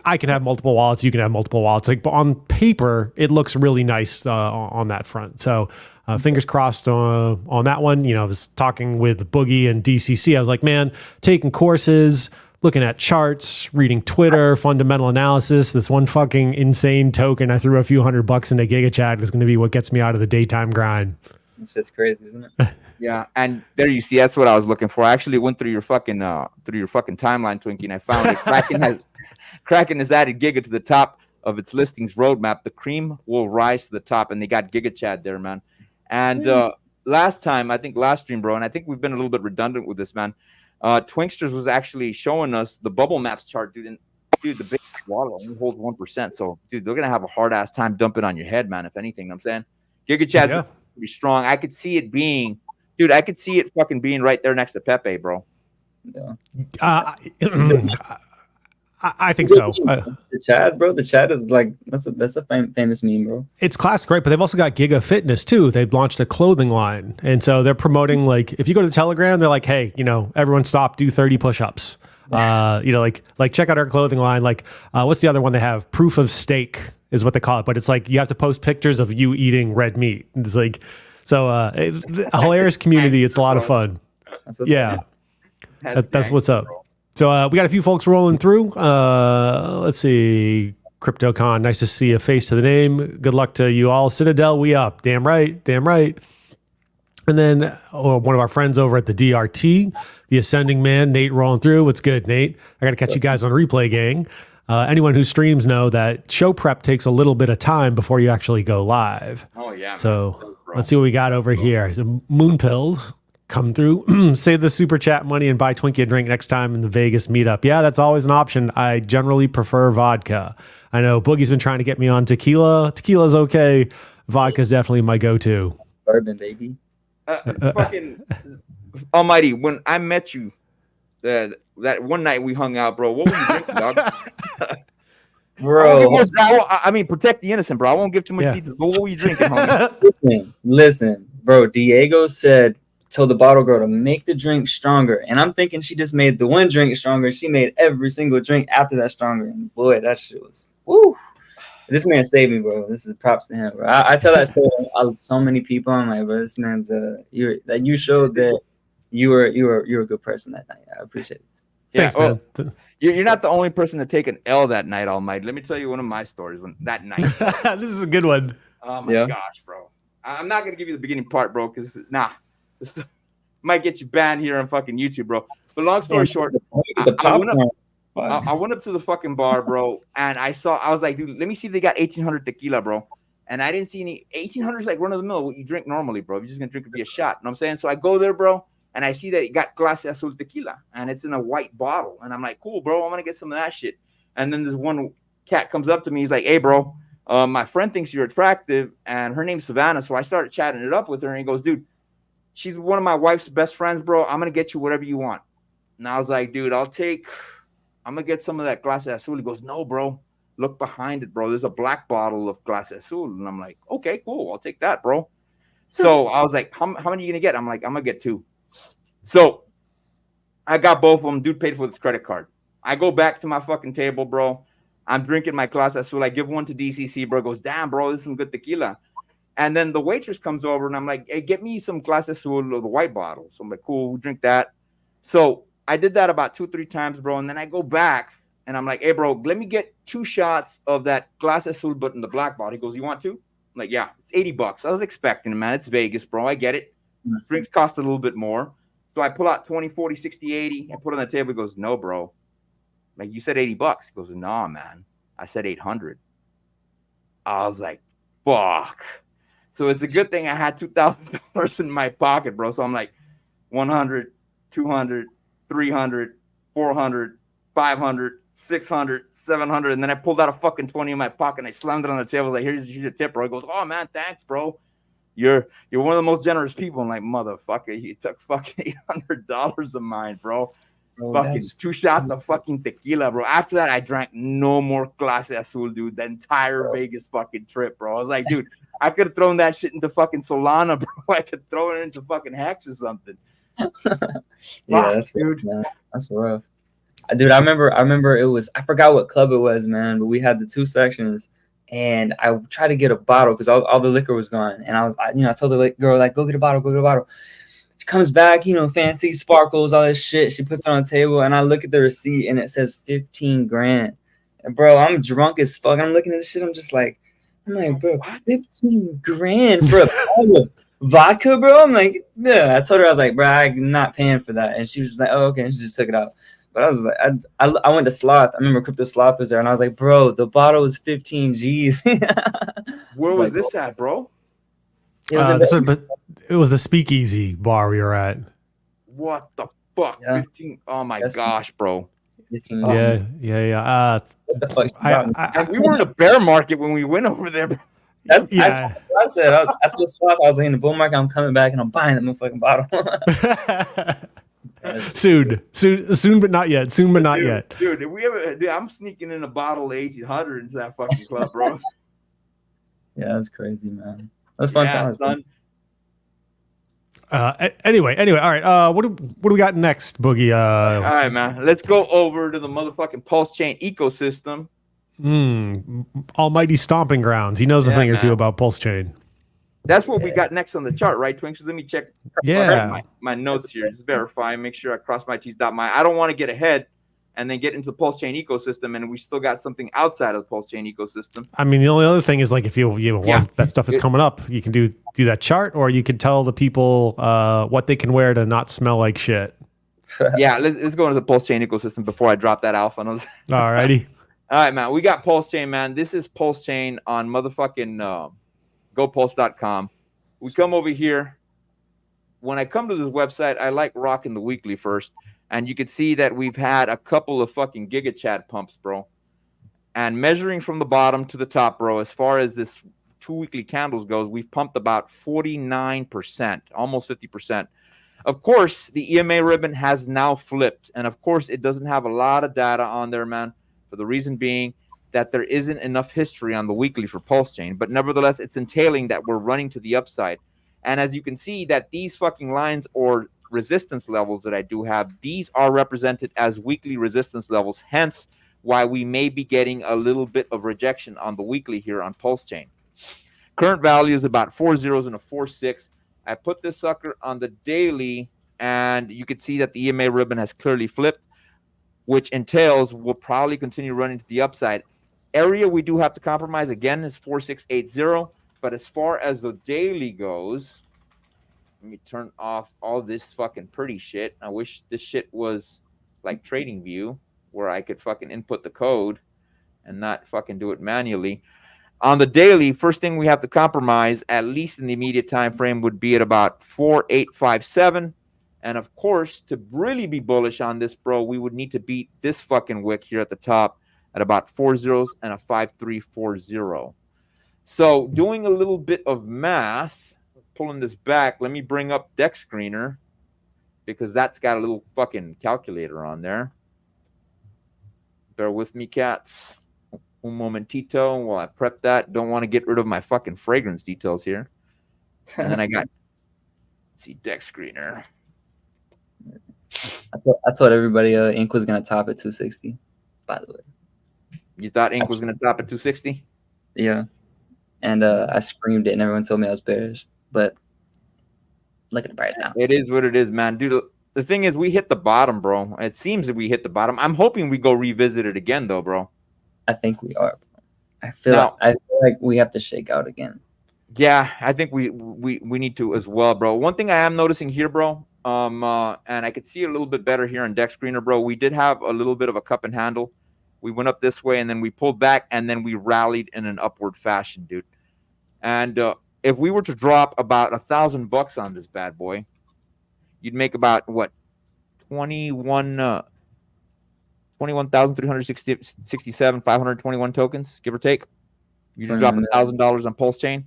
I can have multiple wallets. You can have multiple wallets. Like, but on paper, it looks really nice on that front. So fingers crossed on that one. I was talking with Boogie and DCC. I was like, man, taking courses, looking at charts, reading Twitter, fundamental analysis. This one fucking insane token I threw a few $100 into Gigachad is going to be what gets me out of the daytime grind. This shit's crazy, isn't it? Yeah, and there you see, that's what I was looking for. I actually went through your fucking timeline, Twinkie, and I found it. Kraken has added Giga to the top of its listings roadmap. The cream will rise to the top, and they got Gigachad there, man. And last time, I think last stream, bro, and I think we've been a little bit redundant with this, man. Twinksters was actually showing us the bubble maps chart, dude. And dude, the big waddle only holds 1%. So, dude, they're gonna have a hard ass time dumping on your head, man. If anything, I'm saying Gigachad's gonna be strong. I could see it being, dude. I could see it fucking being right there next to Pepe, bro. I think so. The Chad, bro. The Chad is like that's a famous meme, bro. It's classic, right? But they've also got Giga Fitness too. They've launched a clothing line, and so they're promoting like if you go to the Telegram, they're like, hey, everyone stop, do 30 push-ups. Like check out our clothing line. Like, what's the other one they have? Proof of steak is what they call it. But it's like you have to post pictures of you eating red meat. It's like so a hilarious community. It's a lot of fun. That's what's up. So we got a few folks rolling through. Let's see. CryptoCon, nice to see a face to the name. Good luck to you all. Citadel, we up. Damn right. And then one of our friends over at the DRT, the Ascending Man, Nate rolling through. What's good, Nate? I got to catch you guys on replay, gang. Anyone who streams know that show prep takes a little bit of time before you actually go live. Oh, yeah. So let's see what we got over here. So Moonpilled. Come through, save the super chat money and buy Twinkie a drink next time in the Vegas meetup. Yeah, that's always an option. I generally prefer vodka. I know Boogie's been trying to get me on tequila. Tequila's okay. Vodka's definitely my go-to. Bourbon, baby. Fucking Almighty, when I met you, that one night we hung out, bro. What were you drinking, dog? Bro, I mean, protect the innocent, bro. I won't give too much details, but what were you drinking, homie? Listen, bro. Diego told the bottle girl to make the drink stronger, and I'm thinking she just made the one drink stronger. She made every single drink after that stronger, and boy, that shit was woo. This man saved me, bro. This is props to him, bro. I tell that story to so many people. I'm like, bro, this man's you showed that you were a good person that night. I appreciate it. Yeah, thanks, man. You're not the only person to take an L that night, Almighty. Let me tell you one of my stories that night. This is a good one. Oh my gosh, bro. I'm not gonna give you the beginning part, bro, because this might get you banned here on fucking YouTube, bro. But long story short, I went up to the fucking bar, bro, and I was like, dude, let me see if they got 1800 tequila, bro. And I didn't see any. 1800 is like run of the mill, what you drink normally, bro. If you're just gonna drink it, be a shot. You know what I'm saying? So I go there, bro, and I see that it got Clase Azul tequila, and it's in a white bottle. And I'm like, cool, bro, I'm gonna get some of that shit. And then this one cat comes up to me, he's like, hey, bro, my friend thinks you're attractive, and her name's Savannah. So I started chatting it up with her, and he goes, dude, she's one of my wife's best friends, bro. I'm going to get you whatever you want. And I was like, dude, I'm going to get some of that Clase Azul. He goes, no, bro. Look behind it, bro. There's a black bottle of Clase Azul. And I'm like, okay, cool. I'll take that, bro. So I was like, how many are you going to get? I'm like, I'm going to get 2. So I got both of them. Dude paid for his credit card. I go back to my fucking table, bro. I'm drinking my Clase Azul. I give one to DCC, bro. Goes, damn, bro, this is some good tequila. And then the waitress comes over, and I'm like, hey, get me some Clase Azul of the white bottle. So I'm like, cool, we'll drink that. So I did that about 2-3 times, bro. And then I go back, and I'm like, hey, bro, let me get 2 shots of that Clase Azul, but in the black bottle. He goes, you want 2? I'm like, yeah, it's $80. I was expecting it, man. It's Vegas, bro. I get it. Drinks cost a little bit more. So I pull out 20, 40, 60, 80, and put it on the table. He goes, no, bro. Like, you said $80. He goes, nah, man. I said 800. I was like, fuck. So it's a good thing I had $2,000 in my pocket, bro. So I'm like 100, 200, 300, 400, 500, 600, 700. And then I pulled out a fucking 20 in my pocket and I slammed it on the table. Like, here's your tip, bro. He goes, oh, man, thanks, bro. You're one of the most generous people. I'm like, motherfucker, you took fucking $800 of mine, bro. Fucking 2 shots of fucking tequila, bro. After that, I drank no more Clase Azul, dude. The entire Vegas fucking trip, bro. I was like, dude, I could have thrown that shit into fucking Solana, bro. I could throw it into fucking Hex or something. That's rough, man. That's rough. Dude, I remember it was, I forgot what club it was, man, but we had the 2 sections, and I tried to get a bottle because all the liquor was gone. And I told the girl, like, go get a bottle. She comes back, fancy sparkles, all this shit. She puts it on the table, and I look at the receipt, and it says 15 grand. And bro, I'm drunk as fuck. I'm looking at this shit. I'm like, bro, 15 grand for a bottle of vodka, bro? I'm like, yeah. I told her, I was like, bro, I'm not paying for that. And she was just like, oh, okay. And she just took it out. But I was like, I went to Sloth. I remember Crypto Sloth was there, and I was like, bro, the bottle was 15 G's. Where was this at, bro? It was But it was the Speakeasy bar we were at. What the fuck? Yeah. 15. Oh my That's- gosh, bro. Yeah. What the fuck? And we were in a bear market when we went over there. Bro. That's Yeah. what I said. I told Swath, I was like, in the bull market, I'm coming back and I'm buying that motherfucking bottle. soon, but not yet. Soon, but not yet. Dude, if we ever, dude, I'm sneaking in a bottle of 1800 into that fucking club, bro. Yeah, that's crazy, man. That's fun times, son. Anyway, all right. What do we got next, Boogie? All right, man. Let's go over to the motherfucking Pulsechain ecosystem. Almighty stomping grounds. He knows a thing or two man. about Pulsechain. That's what we got next on the chart, right, Twinks? Let me check my notes here. Just verify, make sure I cross my T's, dot my. I don't want to get ahead and then get into the Pulsechain ecosystem, and we still got something outside of the Pulsechain ecosystem. I mean, the only other thing is like if you want that stuff is coming up, you can do that chart, or you can tell the people what they can wear to not smell like shit. Yeah, let's go into the Pulsechain ecosystem before I drop that alpha. All righty. All right, man. We got Pulsechain, man. This is Pulsechain on motherfucking GoPulse.com. We come over here. When I come to this website, I like rocking the weekly first. And you can see that we've had a couple of fucking Gigachad pumps, bro. And measuring from the bottom to the top, bro, as far as this 2 weekly candles goes, we've pumped about 49%, almost 50%. Of course, the EMA ribbon has now flipped. And of course, it doesn't have a lot of data on there, man. For the reason being that there isn't enough history on the weekly for Pulsechain, but nevertheless, it's entailing that we're running to the upside. And as you can see that these fucking lines or resistance levels that I do have, these are represented as weekly resistance levels, hence why we may be getting a little bit of rejection on the weekly here on Pulsechain. Current value is about 4 zeros and a 4.6. I put this sucker on the daily, and you can see that the EMA ribbon has clearly flipped, which entails we'll probably continue running to the upside. Area we do have to compromise again is 4680, but as far as the daily goes, let me turn off all this fucking pretty shit. I wish this shit was like TradingView where I could fucking input the code and not fucking do it manually. On the daily, first thing we have to compromise, at least in the immediate time frame, would be at about 4857. And of course, to really be bullish on this, bro, we would need to beat this fucking wick here at the top at about 4 zeros and a 5340. So doing a little bit of math, pulling this back, let me bring up Deck Screener because that's got a little fucking calculator on there. Bear with me, cats. Un momentito while I prep that. Don't want to get rid of my fucking fragrance details here. And then I got, let's see, Deck Screener. I told everybody Ink was gonna top at 260. By the way, You thought Ink was gonna top at 260? yeah, and I screamed it, and everyone told me I was bearish. But look at the price now. It is what it is, man. Dude, the thing is, we hit the bottom, bro. It seems that we hit the bottom. I'm hoping we go revisit it again, though, bro. I think we are. I feel like we have to shake out again. Yeah, I think we need to as well, bro. One thing I am noticing here, bro, and I could see it a little bit better here on Deck Screener, bro. We did have a little bit of a cup and handle. We went up this way, and then we pulled back, and then we rallied in an upward fashion, dude. And if we were to drop about $1,000 on this bad boy, you'd make about what 21,367 521 tokens, give or take. You drop $1,000 on Pulsechain.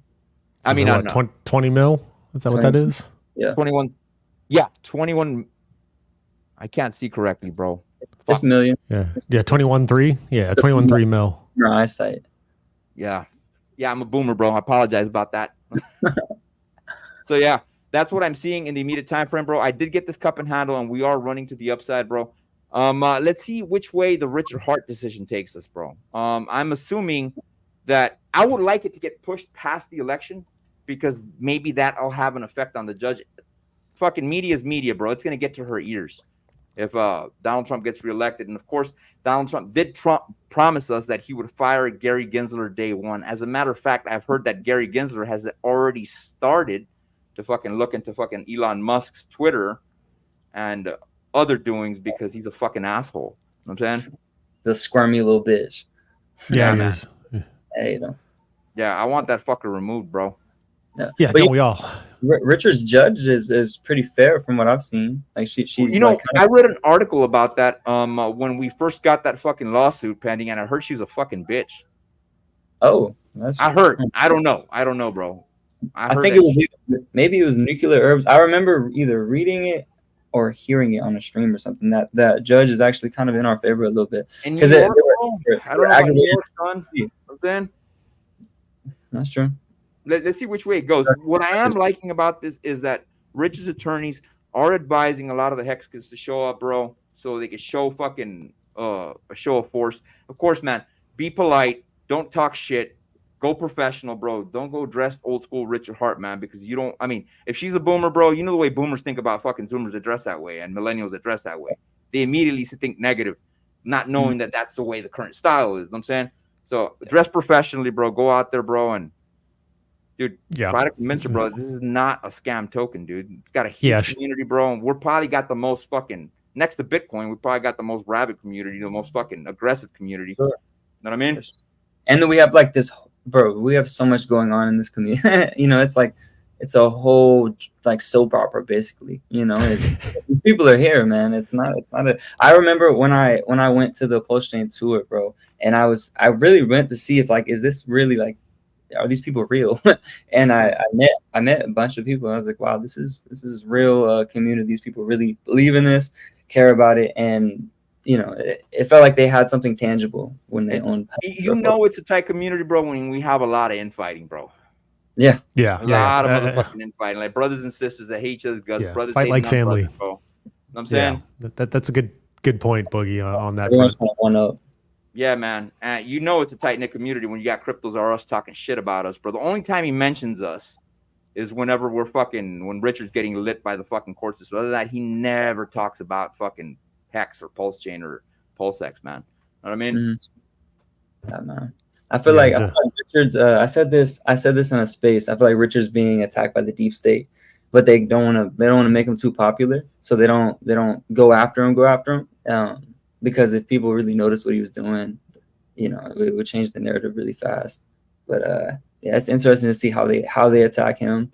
I mean, what, 20 mil? Is that 20, what that is? Yeah, 21. Yeah, 21. I can't see correctly, bro. It's million. Yeah, 21.3. Yeah, 21.3 mil. No eyesight. Yeah, I'm a boomer, bro. I apologize about that. So yeah, that's what I'm seeing in the immediate time frame, bro. I did get this cup and handle, and we are running to the upside, bro. Let's see which way the Richard Hart decision takes us, bro. I'm assuming that I would like it to get pushed past the election because maybe that'll have an effect on the judge. Fucking media is media, bro. It's going to get to her ears if Donald Trump gets reelected. And of course, Donald Trump did promise us that he would fire Gary Gensler day one. As a matter of fact, I've heard that Gary Gensler has already started to fucking look into fucking Elon Musk's Twitter and other doings because he's a fucking asshole. You know what I'm saying? The squirmy little bitch. Yeah, he is. Hey, you know. Yeah, I want that fucker removed, bro. Yeah, But don't we all? Richard's judge is pretty fair from what I've seen. Like she's You know, like I read an article about that when we first got that fucking lawsuit pending, and I heard she's a fucking bitch. oh, that's I heard. I don't know, bro. I think it was maybe it was Nuclear Herbs. I remember either reading it or hearing it on a stream or something. That judge is actually kind of in our favor a little bit because I don't know about New York, son. Then that's true. Let's see which way it goes. What I am liking about this is that Richard's attorneys are advising a lot of the Hexicans to show up, bro, so they can show fucking a show of force. Of course, man, be polite. Don't talk shit. Go professional, bro. Don't go dressed old school Richard Hart, man, because you don't. I mean, if she's a boomer, bro, you know the way boomers think about fucking Zoomers that dress that way and millennials that dress that way. They immediately think negative, not knowing that that's the way the current style is. You know what I'm saying? So dress professionally, bro. Go out there, bro, and dude, try to convince her, bro. This is not a scam token, dude. It's got a huge community, bro, and we're probably got the most fucking next to Bitcoin. We probably got the most rabid community, the most fucking aggressive community. Sure. You know what I mean? And then we have like this, bro. We have so much going on in this community. You know, it's like it's a whole like soap opera, basically. You know, these people are here, man. It's not a. I remember when I went to the Pulsechain tour, bro, and I really went to see if like, is this really like, are these people real? And I met a bunch of people. I was like, wow, this is real community. These people really believe in this, care about it, and you know, it felt like they had something tangible when they owned. You know, it's a tight community, bro. When we have a lot of infighting, bro. Yeah, a lot of motherfucking infighting, like brothers and sisters that hate each other's guts. Brothers fight like family, brothers, bro. You know what I'm saying? That's a good point, Boogie, on that Everyone's front. one up. Yeah, man. You know it's a tight-knit community when you got cryptos or us talking shit about us, bro. The only time he mentions us is whenever when Richard's getting lit by the fucking court system. Other than that, he never talks about fucking Hex or Pulsechain or Pulsex, man. Know what I mean? Mm-hmm. Yeah, man. I feel like Richard's. I said this in a space. I feel like Richard's being attacked by the deep state, but they don't want to make him too popular, so they don't go after him. Because if people really notice what he was doing, you know, it would change the narrative really fast. But yeah, it's interesting to see how they attack him,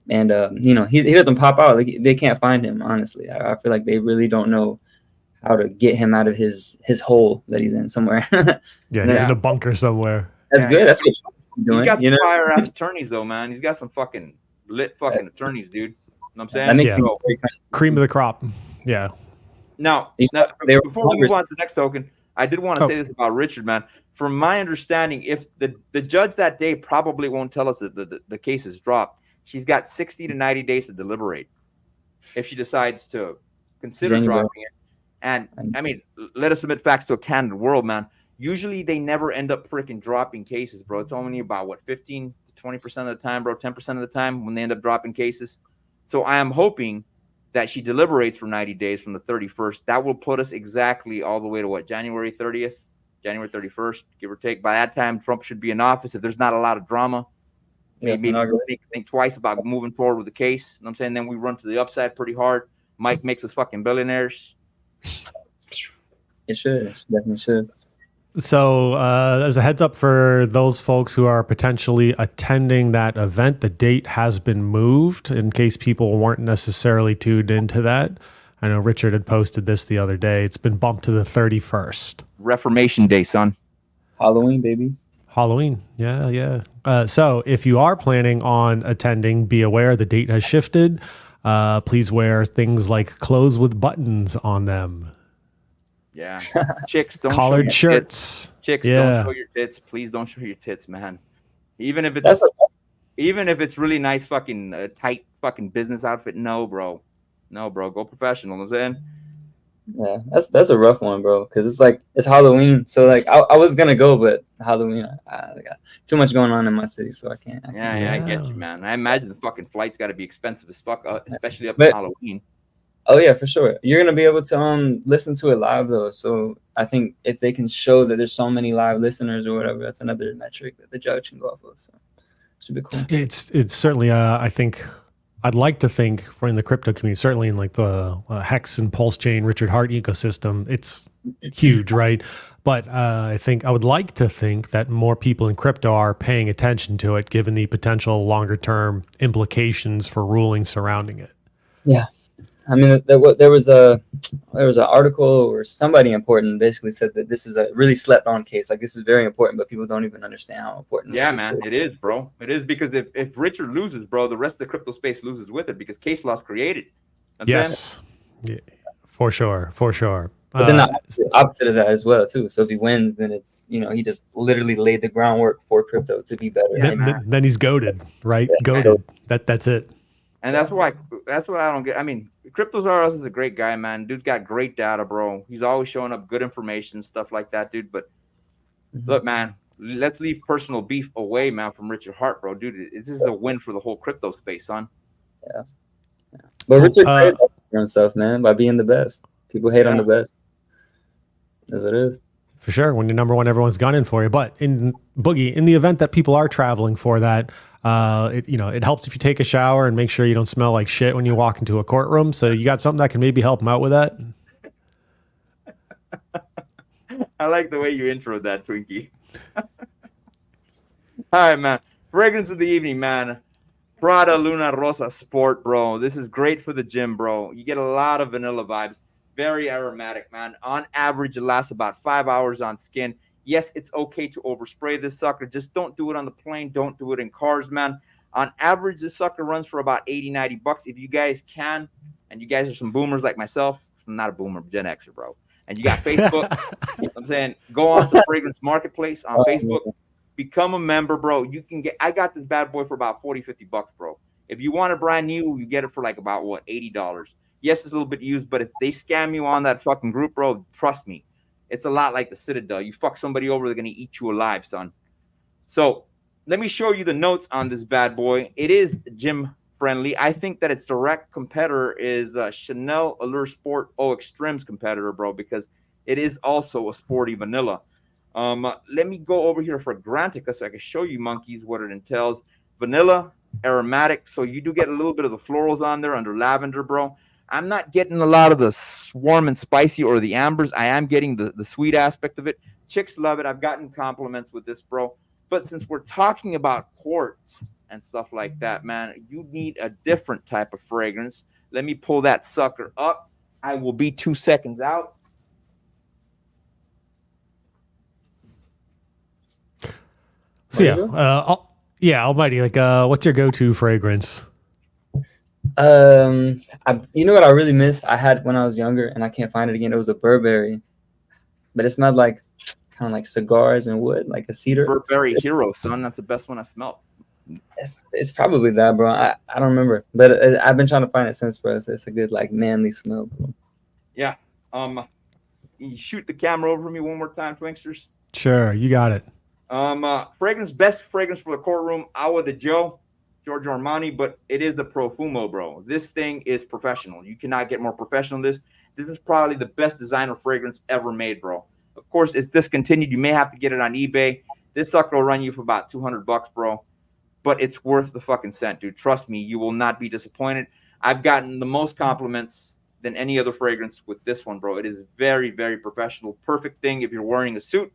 and you know, he doesn't pop out. Like they can't find him. Honestly, I feel like they really don't know how to get him out of his hole that he's in somewhere. He's in a bunker somewhere. That's good. That's what he's doing. He's got some fire ass attorneys though, man. He's got some fucking lit fucking attorneys, dude. You know what I'm saying? That makes me cream of the crop. Yeah. Now, before we move on to the next token, I did want to say this about Richard, man. From my understanding, if the judge that day probably won't tell us that the case is dropped, she's got 60 to 90 days to deliberate if she decides to consider dropping it. And I mean, let us submit facts to a candid world, man. Usually they never end up freaking dropping cases, bro. It's only about 15 to 20% of the time, bro, 10% of the time when they end up dropping cases. So I am hoping that she deliberates for 90 days from the 31st. That will put us exactly all the way to January 30th, January 31st, give or take. By that time, Trump should be in office. If there's not a lot of drama, maybe think twice about moving forward with the case. You know what I'm saying? Then we run to the upside pretty hard. Mike makes us fucking billionaires. It should. It definitely should. So there's a heads up for those folks who are potentially attending that event. The date has been moved in case people weren't necessarily tuned into that. I know Richard had posted this the other day. It's been bumped to the 31st. Reformation Day, son. Halloween, baby. Halloween. Yeah. So if you are planning on attending, be aware the date has shifted. Please wear things like clothes with buttons on them. Yeah, chicks don't collared show your shirts. Tits. Chicks don't show your tits. Please don't show your tits, man. Even if it's really nice, fucking tight, fucking business outfit. No, bro. Go professional. I'm saying. Yeah, that's a rough one, bro. Because it's Halloween, so like I was gonna go, but Halloween, I got too much going on in my city, so I can't. I get you, man. I imagine the fucking flight's got to be expensive as fuck, especially up to Halloween. Oh yeah, for sure. You're gonna be able to listen to it live though. So I think if they can show that there's so many live listeners or whatever, that's another metric that the judge can go off of. So it should be cool. It's certainly I think I'd like to think for in the crypto community, certainly in like the Hex and Pulsechain, Richard Hart ecosystem, it's huge, right? But I would like to think that more people in crypto are paying attention to it, given the potential longer term implications for rulings surrounding it. Yeah. I mean, there was an article or somebody important basically said that this is a really slept on case. Like, this is very important, but people don't even understand how important. Yeah, man, it is, bro. It is, because if Richard loses, bro, the rest of the crypto space loses with it, because case law's created. Yes, yeah, for sure. But then the opposite of that as well too. So if he wins, then it's, he just literally laid the groundwork for crypto to be better. Then he's goated, right? Yeah. Goated. That's it. And that's what I don't get. I mean, Cryptosaurus is a great guy, man. Dude's got great data, bro. He's always showing up good information, stuff like that, dude. But look, man, let's leave personal beef away, man, from Richard Hart, bro. Dude, this is a win for the whole crypto space, son. Yeah. But Richard created for himself, man, by being the best. People hate on the best. As it is. For sure. When you're number one, everyone's gunning for you. But in Boogie, in the event that people are traveling for that, it helps if you take a shower and make sure you don't smell like shit when you walk into a courtroom. So you got something that can maybe help them out with that? I like the way you introed that, Twinkie. All right, man. Fragrance of the evening, man. Prada Luna Rosa Sport, bro. This is great for the gym, bro. You get a lot of vanilla vibes. Very aromatic, man. On average, it lasts about 5 hours on skin. Yes, it's okay to overspray this sucker. Just don't do it on the plane. Don't do it in cars, man. On average, this sucker runs for about $80-$90. If you guys can, and you guys are some boomers like myself, I'm not a boomer, Gen Xer, bro. And you got Facebook, I'm saying go on to Fragrance Marketplace on Facebook. Become a member, bro. You can get, I got this bad boy for about $40-$50, bro. If you want it brand new, you get it for like about $80. Yes, it's a little bit used, but if they scam you on that fucking group, bro, trust me, it's a lot like the Citadel. You fuck somebody over, they're gonna eat you alive, son. So let me show you the notes on this bad boy. It is gym friendly. I think that its direct competitor is Chanel Allure Sport Eau Extreme's competitor, bro, because it is also a sporty vanilla. Let me go over here for Grantica so I can show you monkeys what it entails. Vanilla, aromatic, so you do get a little bit of the florals on there under lavender, bro. I'm not getting a lot of the warm and spicy or the ambers. I am getting the sweet aspect of it. Chicks love it. I've gotten compliments with this, bro. But since we're talking about quartz and stuff like that, man, you need a different type of fragrance. Let me pull that sucker up. I will be 2 seconds out. So Almighty, like, what's your go-to fragrance? You know what I really miss? I had when I was younger, and I can't find it again. It was a Burberry, but it smelled like kind of like cigars and wood, like a cedar. Burberry Hero, son. That's the best one I smelled. It's probably that, bro. I don't remember, but I've been trying to find it since, bro. It's a good like manly smell, bro. Yeah. You shoot the camera over me one more time, Twinksters. Sure, you got it. Best fragrance for the courtroom, Agua de Joe, Giorgio Armani, but it is the Profumo, bro. This thing is professional. You cannot get more professional than this. This is probably the best designer fragrance ever made, bro. Of course, it's discontinued. You may have to get it on eBay. This sucker will run you for about $200, bro. But it's worth the fucking cent, dude. Trust me, you will not be disappointed. I've gotten the most compliments than any other fragrance with this one, bro. It is very, very professional. Perfect thing if you're wearing a suit.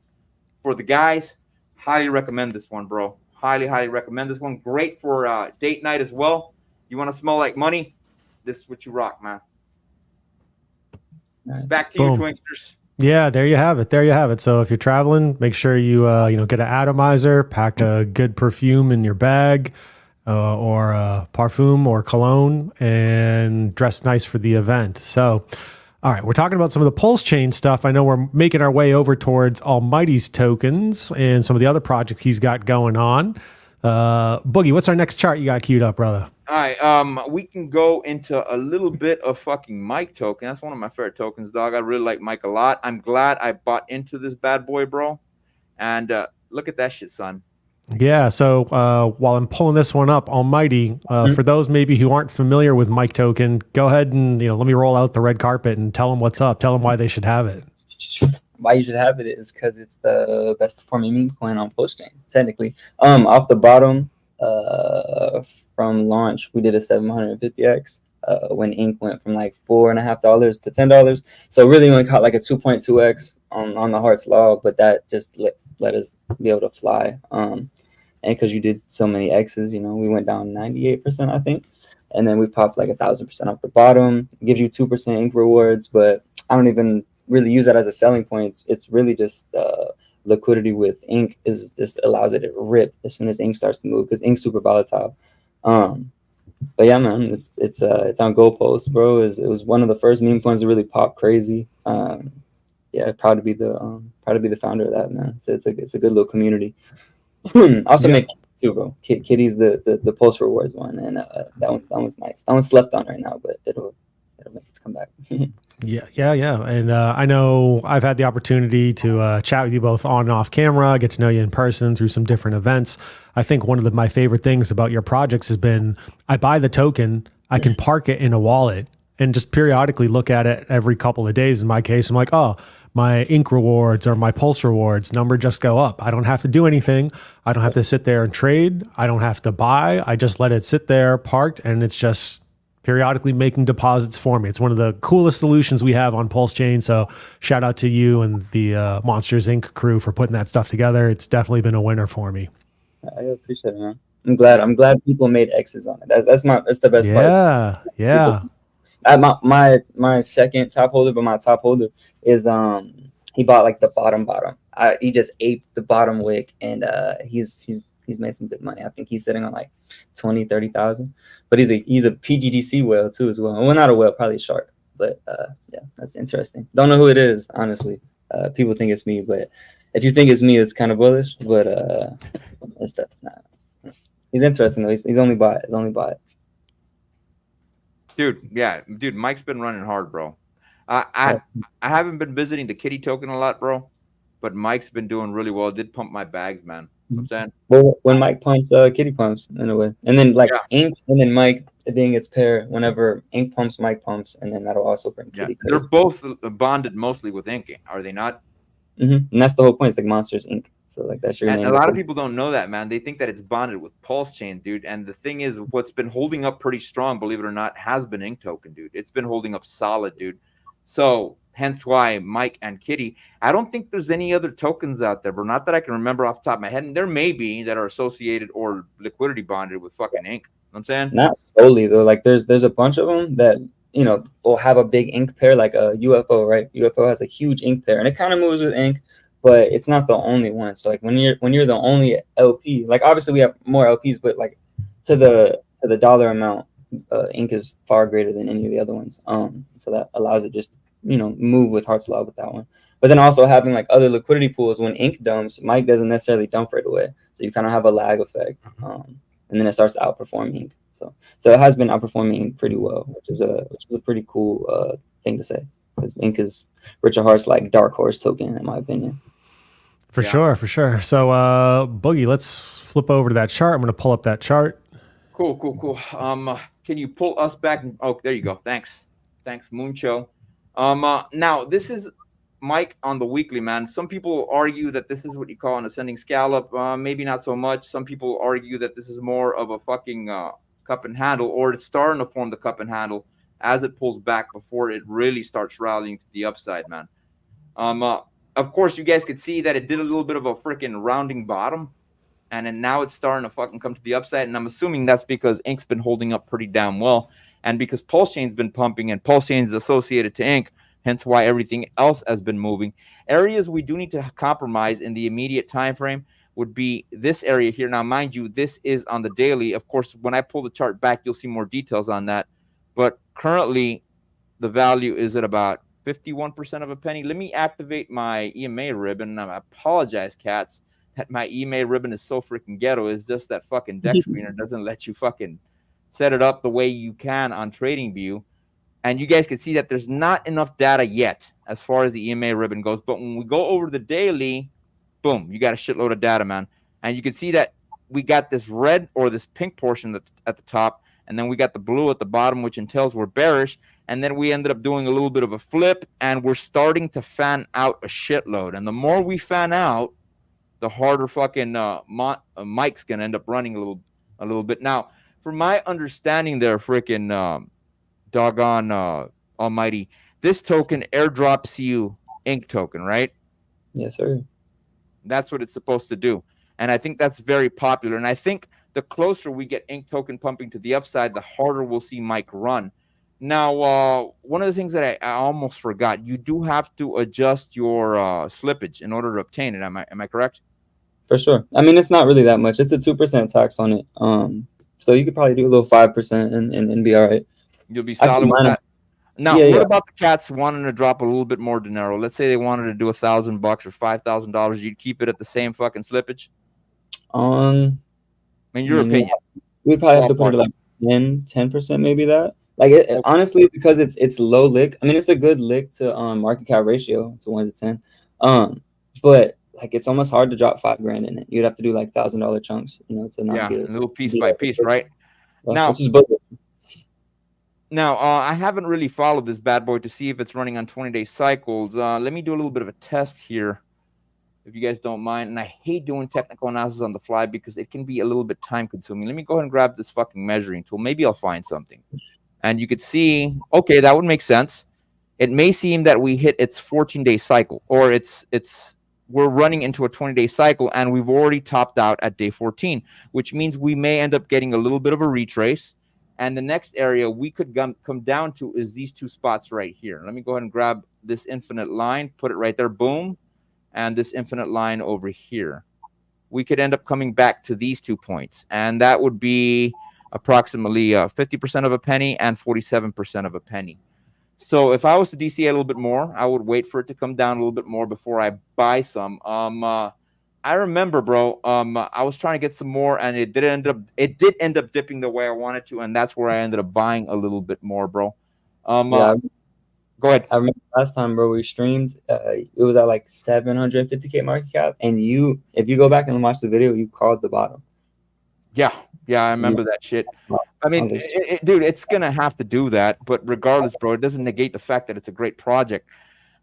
For the guys, highly recommend this one, bro. Highly, highly recommend this one. Great for date night as well. You want to smell like money? This is what you rock, man. Right. Back to you, Twinksters. Yeah, there you have it. So if you're traveling, make sure you get an atomizer, pack a good perfume in your bag, or parfum or cologne, and dress nice for the event. So, all right, we're talking about some of the Pulsechain stuff. I know we're making our way over towards Almighty's tokens and some of the other projects he's got going on. Boogie, what's our next chart you got queued up, brother? All right, we can go into a little bit of fucking Mike token. That's one of my favorite tokens, dog. I really like Mike a lot. I'm glad I bought into this bad boy, bro. And look at that shit, son. Yeah, so while I'm pulling this one up, Almighty, for those maybe who aren't familiar with Mike Token, go ahead and let me roll out the red carpet and tell them what's up. Tell them why they should have it. Why you should have it is because it's the best performing meme coin on Pulsechain, technically. Off the bottom, from launch, we did a 750x. When ink went from like $4.50 to $10, so really only caught like a 2.2x on the Hart's Law, but that just let us be able to fly. And because you did so many X's, you know, we went down 98%, I think, and then we popped like 1,000% off the bottom. It gives you 2% ink rewards, but I don't even really use that as a selling point. It's really just liquidity with ink is just allows it to rip as soon as ink starts to move, because ink's super volatile. But yeah, man, it's on goalposts, bro. It was one of the first meme coins to really pop crazy. Yeah, proud to be the founder of that, man. It's a good little community. Also make too, bro. Kitty's the Pulse Rewards one, and that one's nice. That one's slept on right now, but it'll make its comeback. Yeah. And I know I've had the opportunity to chat with you both on and off camera, get to know you in person through some different events. I think one of my favorite things about your projects has been I buy the token, I can park it in a wallet and just periodically look at it every couple of days. In my case, I'm like, oh, my ink rewards or my pulse rewards number just go up. I don't have to do anything. I don't have to sit there and trade. I don't have to buy. I just let it sit there parked, and it's just periodically making deposits for me. It's one of the coolest solutions we have on Pulsechain. So shout out to you and the Monsters Inc. crew for putting that stuff together. It's definitely been a winner for me. I appreciate it, man. I'm glad people made X's on it. That's the best part. Yeah. My second top holder, but my top holder is he bought like the bottom. He just aped the bottom wick, and he's made some good money. I think he's sitting on like 20,000-30,000. But he's a PGDC whale too as well. Well, not a whale, probably a shark. But yeah, that's interesting. Don't know who it is, honestly. People think it's me, but if you think it's me, it's kind of bullish. But it's definitely not. He's interesting though. He's only bought it. Dude, Mike's been running hard, bro. I haven't been visiting the kitty token a lot, bro, but Mike's been doing really well. Did pump my bags, man. You know what I'm saying? Well, when Mike pumps, kitty pumps in a way, and then ink, and then Mike being its pair. Whenever ink pumps, Mike pumps, and then that'll also bring kitty. They're both bonded mostly with ink, are they not? And that's the whole point. It's like Monsters Inc. So like that's your name. And a lot of people don't know that, man. They think that it's bonded with Pulsechain, dude. And the thing is, what's been holding up pretty strong, believe it or not, has been ink token, dude. It's been holding up solid, dude. So hence why Mike and Kitty. I don't think there's any other tokens out there, but not that I can remember off the top of my head. And there may be that are associated or liquidity bonded with fucking ink. You know what I'm saying? Not solely though. Like there's a bunch of them that, you know, will have a big ink pair, like a UFO, right? UFO has a huge ink pair, and it kind of moves with ink, but it's not the only one. So like when you're the only LP, like obviously we have more LPs, but like to the dollar amount, ink is far greater than any of the other ones. So that allows it just, you know, move with Hart's Law with that one. But then also having like other liquidity pools, when ink dumps, Mike doesn't necessarily dump right away, so you kind of have a lag effect, and then it starts to outperform ink. So it has been outperforming pretty well, which is a pretty cool thing to say, because ink is Richard Hart's like dark horse token, in my opinion. For sure. So Boogie, let's flip over to that chart. I'm going to pull up that chart. Cool. Can you pull us back? Oh, there you go. Thanks, Mooncho. Now this is Mike on the weekly, man. Some people argue that this is what you call an ascending scallop. Maybe not so much. Some people argue that this is more of a fucking cup and handle, or it's starting to form the cup and handle as it pulls back before it really starts rallying to the upside, man. Of course, you guys could see that it did a little bit of a freaking rounding bottom, and then now it's starting to fucking come to the upside, and I'm assuming that's because ink's been holding up pretty damn well, and because Pulsechain's been pumping, and Pulsechain's associated to ink, hence why everything else has been moving. Areas we do need to compromise in the immediate time frame would be this area here. Now, mind you, this is on the daily. Of course, when I pull the chart back, you'll see more details on that. But currently, the value is at about 51% of a penny. Let me activate my EMA ribbon. I apologize, cats, that my EMA ribbon is so freaking ghetto. It's just that fucking deck screener doesn't let you fucking set it up the way you can on TradingView. And you guys can see that there's not enough data yet as far as the EMA ribbon goes. But when we go over the daily, boom, you got a shitload of data, man. And you can see that we got this red or this pink portion at the top, and then we got the blue at the bottom, which entails we're bearish. And then we ended up doing a little bit of a flip, and we're starting to fan out a shitload. And the more we fan out, the harder fucking Mike's going to end up running a little bit. Now, from my understanding, there, freaking doggone almighty, this token airdrops you ink token, right? Yes, sir. That's what it's supposed to do. And I think that's very popular. And I think the closer we get ink token pumping to the upside, the harder we'll see Mike run. Now, one of the things that I almost forgot, you do have to adjust your slippage in order to obtain it. Am I correct? For sure. I mean, it's not really that much. It's a 2% tax on it. So you could probably do a little 5% and be all right. You'll be solid with that. Now, Yeah, what about the cats wanting to drop a little bit more dinero? Let's say they wanted to do $1,000 or $5,000. You'd keep it at the same fucking slippage? In your opinion. We'd probably have to put it like 10%, maybe that. Like honestly, because it's low lick. I mean, it's a good lick to market cap ratio. It's 1 to 10. But like it's almost hard to drop $5,000 in it. You'd have to do like $1,000 chunks, to not get it. A little piece by piece, right? Now, I haven't really followed this bad boy to see if it's running on 20-day cycles. Let me do a little bit of a test here, if you guys don't mind. And I hate doing technical analysis on the fly because it can be a little bit time consuming. Let me go ahead and grab this fucking measuring tool. Maybe I'll find something. And you could see, okay, that would make sense. It may seem that we hit its 14-day cycle, or we're running into a 20-day cycle, and we've already topped out at day 14, which means we may end up getting a little bit of a retrace. And the next area we could come down to is these two spots right here. Let me go ahead and grab this infinite line, put it right there, boom, and this infinite line over here. We could end up coming back to these 2 points, and that would be approximately 50% of a penny and 47% of a penny. So if I was to DCA a little bit more, I would wait for it to come down a little bit more before I buy some. I remember, bro, I was trying to get some more, and it did end up dipping the way I wanted to, and that's where I ended up buying a little bit more, bro. Go ahead. I remember last time, bro, we streamed. It was at like 750K market cap, and if you go back and watch the video, you called the bottom. Yeah, I remember that shit. I mean, dude, it's going to have to do that. But regardless, bro, it doesn't negate the fact that it's a great project.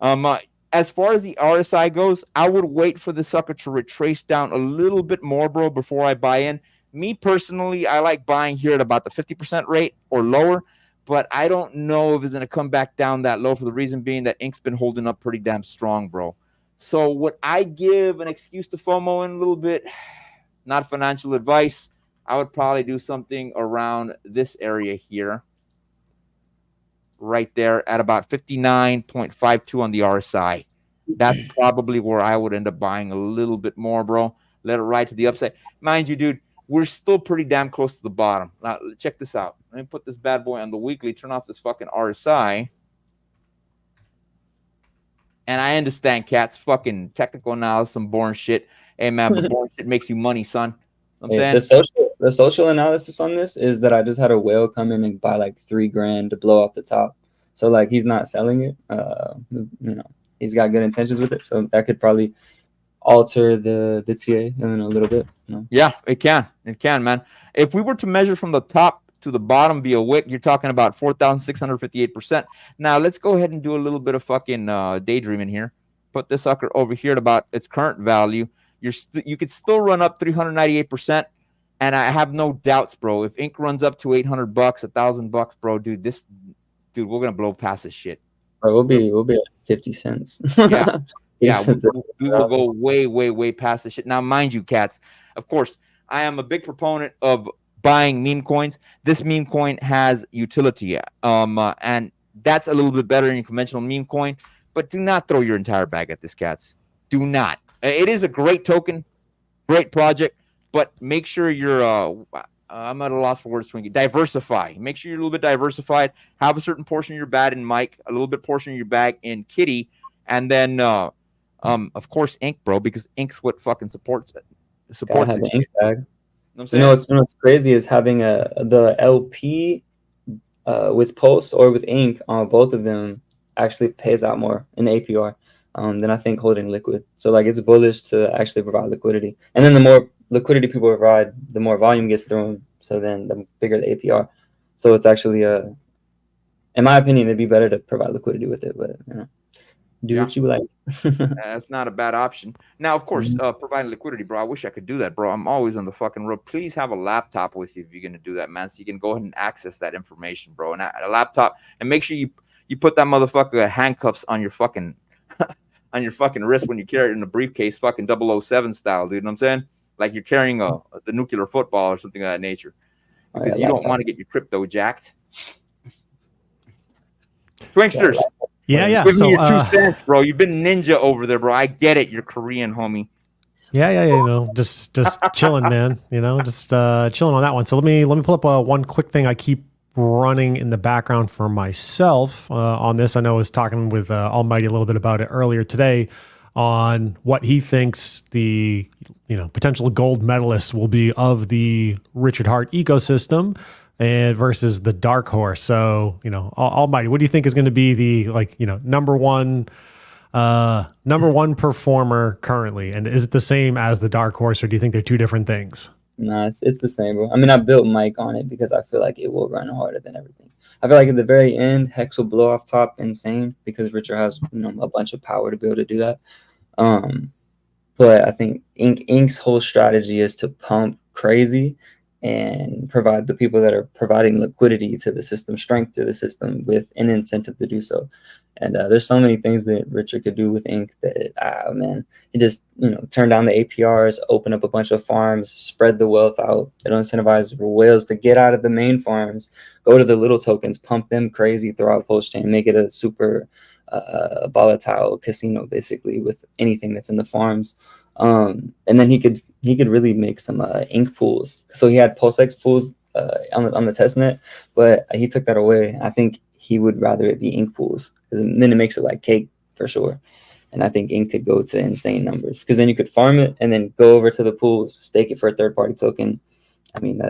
As far as the RSI goes, I would wait for the sucker to retrace down a little bit more, bro, before I buy in. Me personally, I like buying here at about the 50% rate or lower. But I don't know if it's going to come back down that low, for the reason being that Ink's been holding up pretty damn strong, bro. So would I give an excuse to FOMO in a little bit? Not financial advice. I would probably do something around this area here, right there at about 59.52 on the RSI. That's probably where I would end up buying a little bit more, bro. Let it ride to the upside. Mind you, dude, we're still pretty damn close to the bottom. Now, check this out. Let me put this bad boy on the weekly, turn off this fucking RSI. And I understand, cats, fucking technical analysis, some boring shit. Hey, man, but boring shit makes you money, son. I'm saying? The social analysis on this is that I just had a whale come in and buy like $3,000 to blow off the top. So like he's not selling it. He's got good intentions with it. So that could probably alter the TA in a little bit. Yeah, it can, man. If we were to measure from the top to the bottom via wick, you're talking about 4,658%. Now let's go ahead and do a little bit of fucking daydreaming here. Put this sucker over here at about its current value. You could still run up 398%, and I have no doubts, bro. If Ink runs up to $800, $1,000, bro, dude, we're gonna blow past this shit. We'll be at 50 cents. Yeah, we will go way, way, way past this shit. Now, mind you, cats, of course, I am a big proponent of buying meme coins. This meme coin has utility, and that's a little bit better than your conventional meme coin. But do not throw your entire bag at this, cats. Do not. It is a great token, great project, but make sure you're I'm at a loss for words, Twinkie. Diversify. Make sure you're a little bit diversified. Have a certain portion of your bag in Mike, a little bit portion of your bag in Kitty, and then of course Ink, bro, because Ink's what fucking supports it. Supports the Ink bag. What's crazy is having the LP with Pulse or with Ink on both of them actually pays out more in the APR. Than I think holding liquid. So like it's bullish to actually provide liquidity. And then the more liquidity people provide, the more volume gets thrown. So then the bigger the APR. So it's actually in my opinion, it'd be better to provide liquidity with it. But Do what you like. That's not a bad option. Now, of course, providing liquidity, bro. I wish I could do that, bro. I'm always on the fucking road. Please have a laptop with you if you're gonna do that, man, so you can go ahead and access that information, bro. And a laptop, and make sure you put that motherfucker handcuffs on your fucking on your fucking wrist when you carry it in a briefcase, fucking 007 style, dude. You know what I'm saying? Like you're carrying the nuclear football or something of that nature, because you don't want to get your crypto jacked. Twinksters. Yeah. Give me your 2 cents, bro. You've been ninja over there, bro. I get it. You're Korean, homie. Yeah. You know, just chilling, man. You know, just chilling on that one. So let me pull up one quick thing I keep running in the background for myself on this. I know I was talking with Almighty a little bit about it earlier today on what he thinks the potential gold medalists will be of the Richard Hart ecosystem. And versus the dark horse. So, Almighty, what do you think is going to be the number one performer currently? And is it the same as the dark horse, or do you think they're two different things? No, it's the same, bro. I mean, I built Mike on it because I feel like it will run harder than everything. I feel like at the very end, Hex will blow off top insane because Richard has a bunch of power to be able to do that. But I think Ink's whole strategy is to pump crazy and provide the people that are providing liquidity to the system, strength to the system, with an incentive to do so. And there's so many things that Richard could do with Ink that, man, it just, turn down the APRs, open up a bunch of farms, spread the wealth out. It'll incentivize whales to get out of the main farms, go to the little tokens, pump them crazy throughout Pulsechain, make it a super volatile casino, basically, with anything that's in the farms. And then he could really make some Ink pools. So he had PulseX pools on the testnet, but he took that away. I think he would rather it be Ink pools, because then it makes it like cake for sure. And I think Ink could go to insane numbers, because then you could farm it and then go over to the pools, stake it for a third-party token. I mean,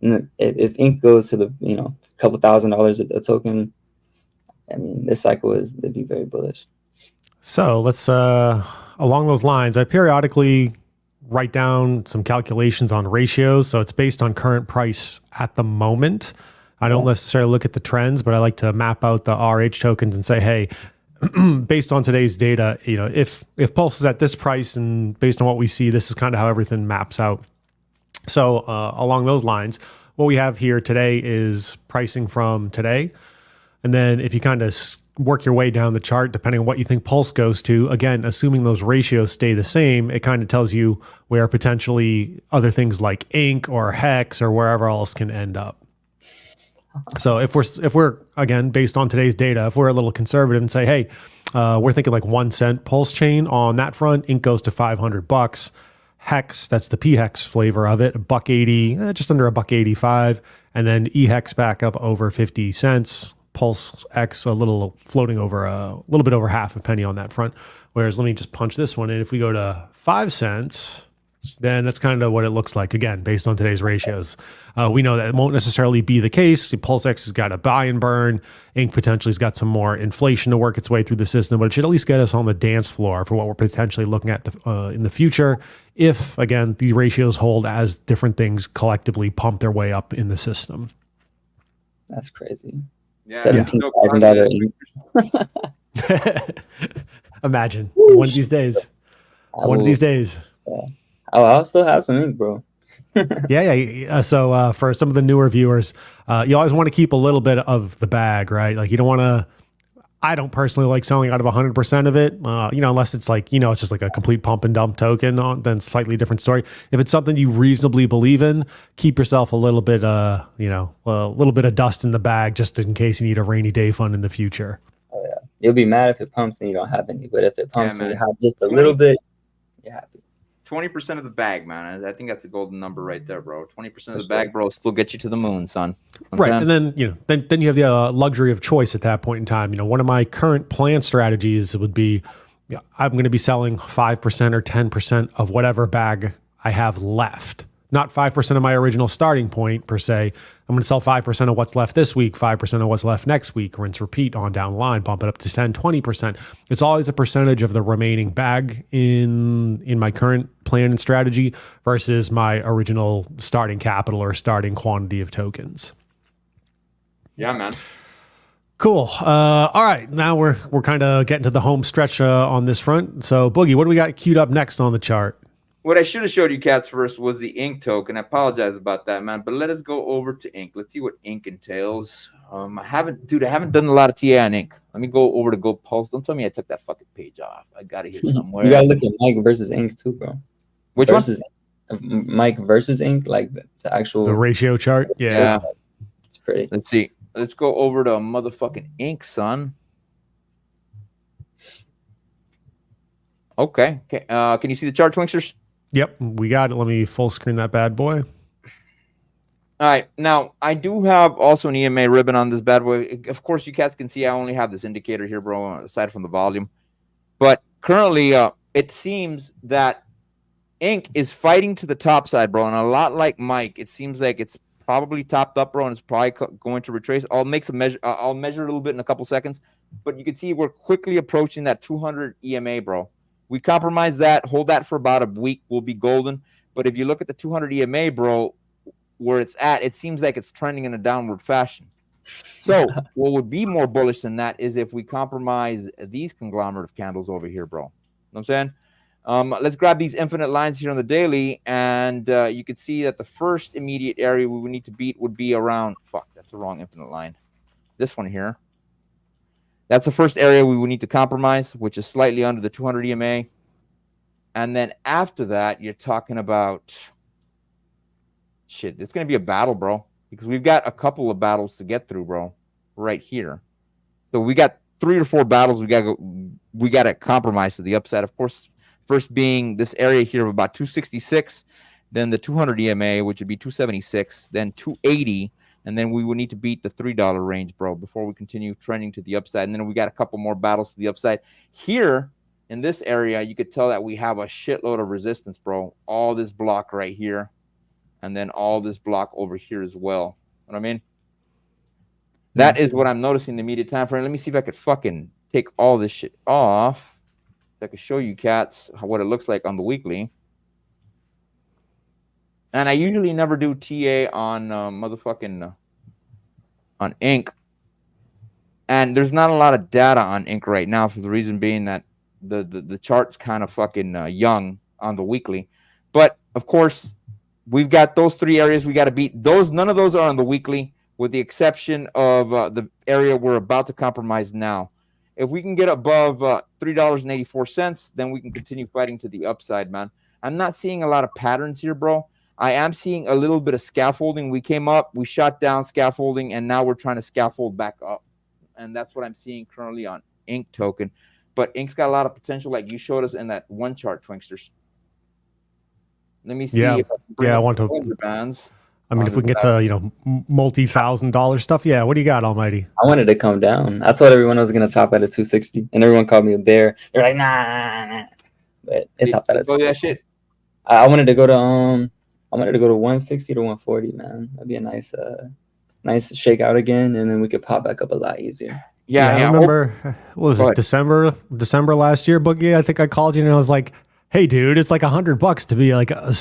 if Ink goes to the couple $1,000s a token, I mean, this cycle it'd be very bullish. So let's along those lines, I periodically write down some calculations on ratios. So it's based on current price at the moment. I don't necessarily look at the trends, but I like to map out the RH tokens and say, hey, based on today's data, if Pulse is at this price and based on what we see, this is kind of how everything maps out. So along those lines, what we have here today is pricing from today. And then if you kind of work your way down the chart, depending on what you think Pulse goes to, again, assuming those ratios stay the same, it kind of tells you where potentially other things like Ink or Hex or wherever else can end up. So if we're again, based on today's data, if we're a little conservative and say, hey, we're thinking like 1 cent Pulsechain on that front, Ink goes to $500. Hex, that's the PHEX flavor of it, $1.80, just under $1.85, and then EHEX back up over 50 cents. Pulse X a little floating over a little bit over half a penny on that front. Whereas let me just punch this one in. If we go to 5 cents, then that's kind of what it looks like, again, based on today's ratios. We know that it won't necessarily be the case. Pulse X has got a buy and burn. Ink potentially has got some more inflation to work its way through the system, but it should at least get us on the dance floor for what we're potentially looking at in the future, if, again, the ratios hold as different things collectively pump their way up in the system. That's crazy. Yeah, $17,000. Imagine one of these days. Yeah. I'll still have some Ink, bro. Yeah. So for some of the newer viewers, you always want to keep a little bit of the bag, right? Like you don't want to. I don't personally like selling out of 100% of it, unless it's like, it's just like a complete pump and dump token, then slightly different story. If it's something you reasonably believe in, keep yourself a little bit, a little bit of dust in the bag, just in case you need a rainy day fund in the future. Oh yeah, you'll be mad if it pumps and you don't have any, but if it pumps and you have just a little bit, you're happy. 20% of the bag, man. I think that's a golden number right there, bro. 20% of the bag, bro, still get you to the moon, son. Right, and then then you have the luxury of choice at that point in time. One of my current plan strategies would be, I'm going to be selling 5% or 10% of whatever bag I have left. Not 5% of my original starting point per se. I'm going to sell 5% of what's left this week, 5% of what's left next week, rinse, repeat on down the line, bump it up to 10, 20%. It's always a percentage of the remaining bag in my current plan and strategy versus my original starting capital or starting quantity of tokens. Yeah, man. Cool. All right, now we're kind of getting to the home stretch on this front. So, Boogie, what do we got queued up next on the chart? What I should have showed you cats first was the ink token. I apologize about that, man. But let us go over to ink. Let's see what ink entails. I haven't done a lot of TA on ink. Let me go over to Go Pulse. Don't tell me I took that fucking page off. I got it here somewhere. You gotta look at Mike versus ink too, bro. Which versus one? Mike versus ink, like the actual the ratio chart. Yeah, it's pretty. Let's see. Let's go over to motherfucking ink, son. Okay. Can you see the chart, Twinksters? Yep, we got it. Let me full screen that bad boy. All right. Now, I do have also an EMA ribbon on this bad boy. Of course, you cats can see I only have this indicator here, bro, aside from the volume. But currently, it seems that ink is fighting to the top side, bro. And a lot like Mike, it seems like it's probably topped up, bro, and it's probably going to retrace. I'll measure a little bit in a couple seconds. But you can see we're quickly approaching that 200 EMA, bro. We compromise that, hold that for about a week, we'll be golden. But if you look at the 200 EMA, bro, where it's at, it seems like it's trending in a downward fashion. So what would be more bullish than that is if we compromise these conglomerate of candles over here, bro. You know what I'm saying? Let's grab these infinite lines here on the daily, and you can see that the first immediate area we would need to beat would be around, that's the wrong infinite line. This one here. That's the first area we would need to compromise, which is slightly under the 200 EMA. And then after that, you're talking about shit. It's going to be a battle, bro, because we've got a couple of battles to get through, bro, right here. So we got 3 or 4 battles we got to compromise to the upside. Of course, first being this area here of about 266, then the 200 EMA, which would be 276, then 280. And then we would need to beat the $3 range, bro, before we continue trending to the upside. And then we got a couple more battles to the upside. Here, in this area, you could tell that we have a shitload of resistance, bro. All this block right here. And then all this block over here as well. You know what I mean? That is what I'm noticing in the immediate time frame. Let me see if I could fucking take all this shit off. So I can show you cats what it looks like on the weekly. And I usually never do TA on on ink. And there's not a lot of data on ink right now for the reason being that the chart's kind of fucking young on the weekly. But, of course, we've got those 3 areas we got to beat. None of those are on the weekly with the exception of the area we're about to compromise now. If we can get above $3.84, then we can continue fighting to the upside, man. I'm not seeing a lot of patterns here, bro. I am seeing a little bit of scaffolding. We came up, we shot down scaffolding, and now we're trying to scaffold back up. And that's what I'm seeing currently on ink token. But ink's got a lot of potential, like you showed us in that one chart, Twinksters. Let me see. Yeah, if I want to. bands. I mean, if we can get to multi-$1,000 stuff, yeah. What do you got, Almighty? I wanted to come down. I told everyone I was gonna top at a 260, and everyone called me a bear. They're like, nah. But it topped out at 260. I wanted to go to 160 to 140, man. That'd be a nice shakeout again, and then we could pop back up a lot easier. Yeah, I remember. What was it? December last year, Boogie. I think I called you and I was like, "Hey, dude, it's like $100 to be like a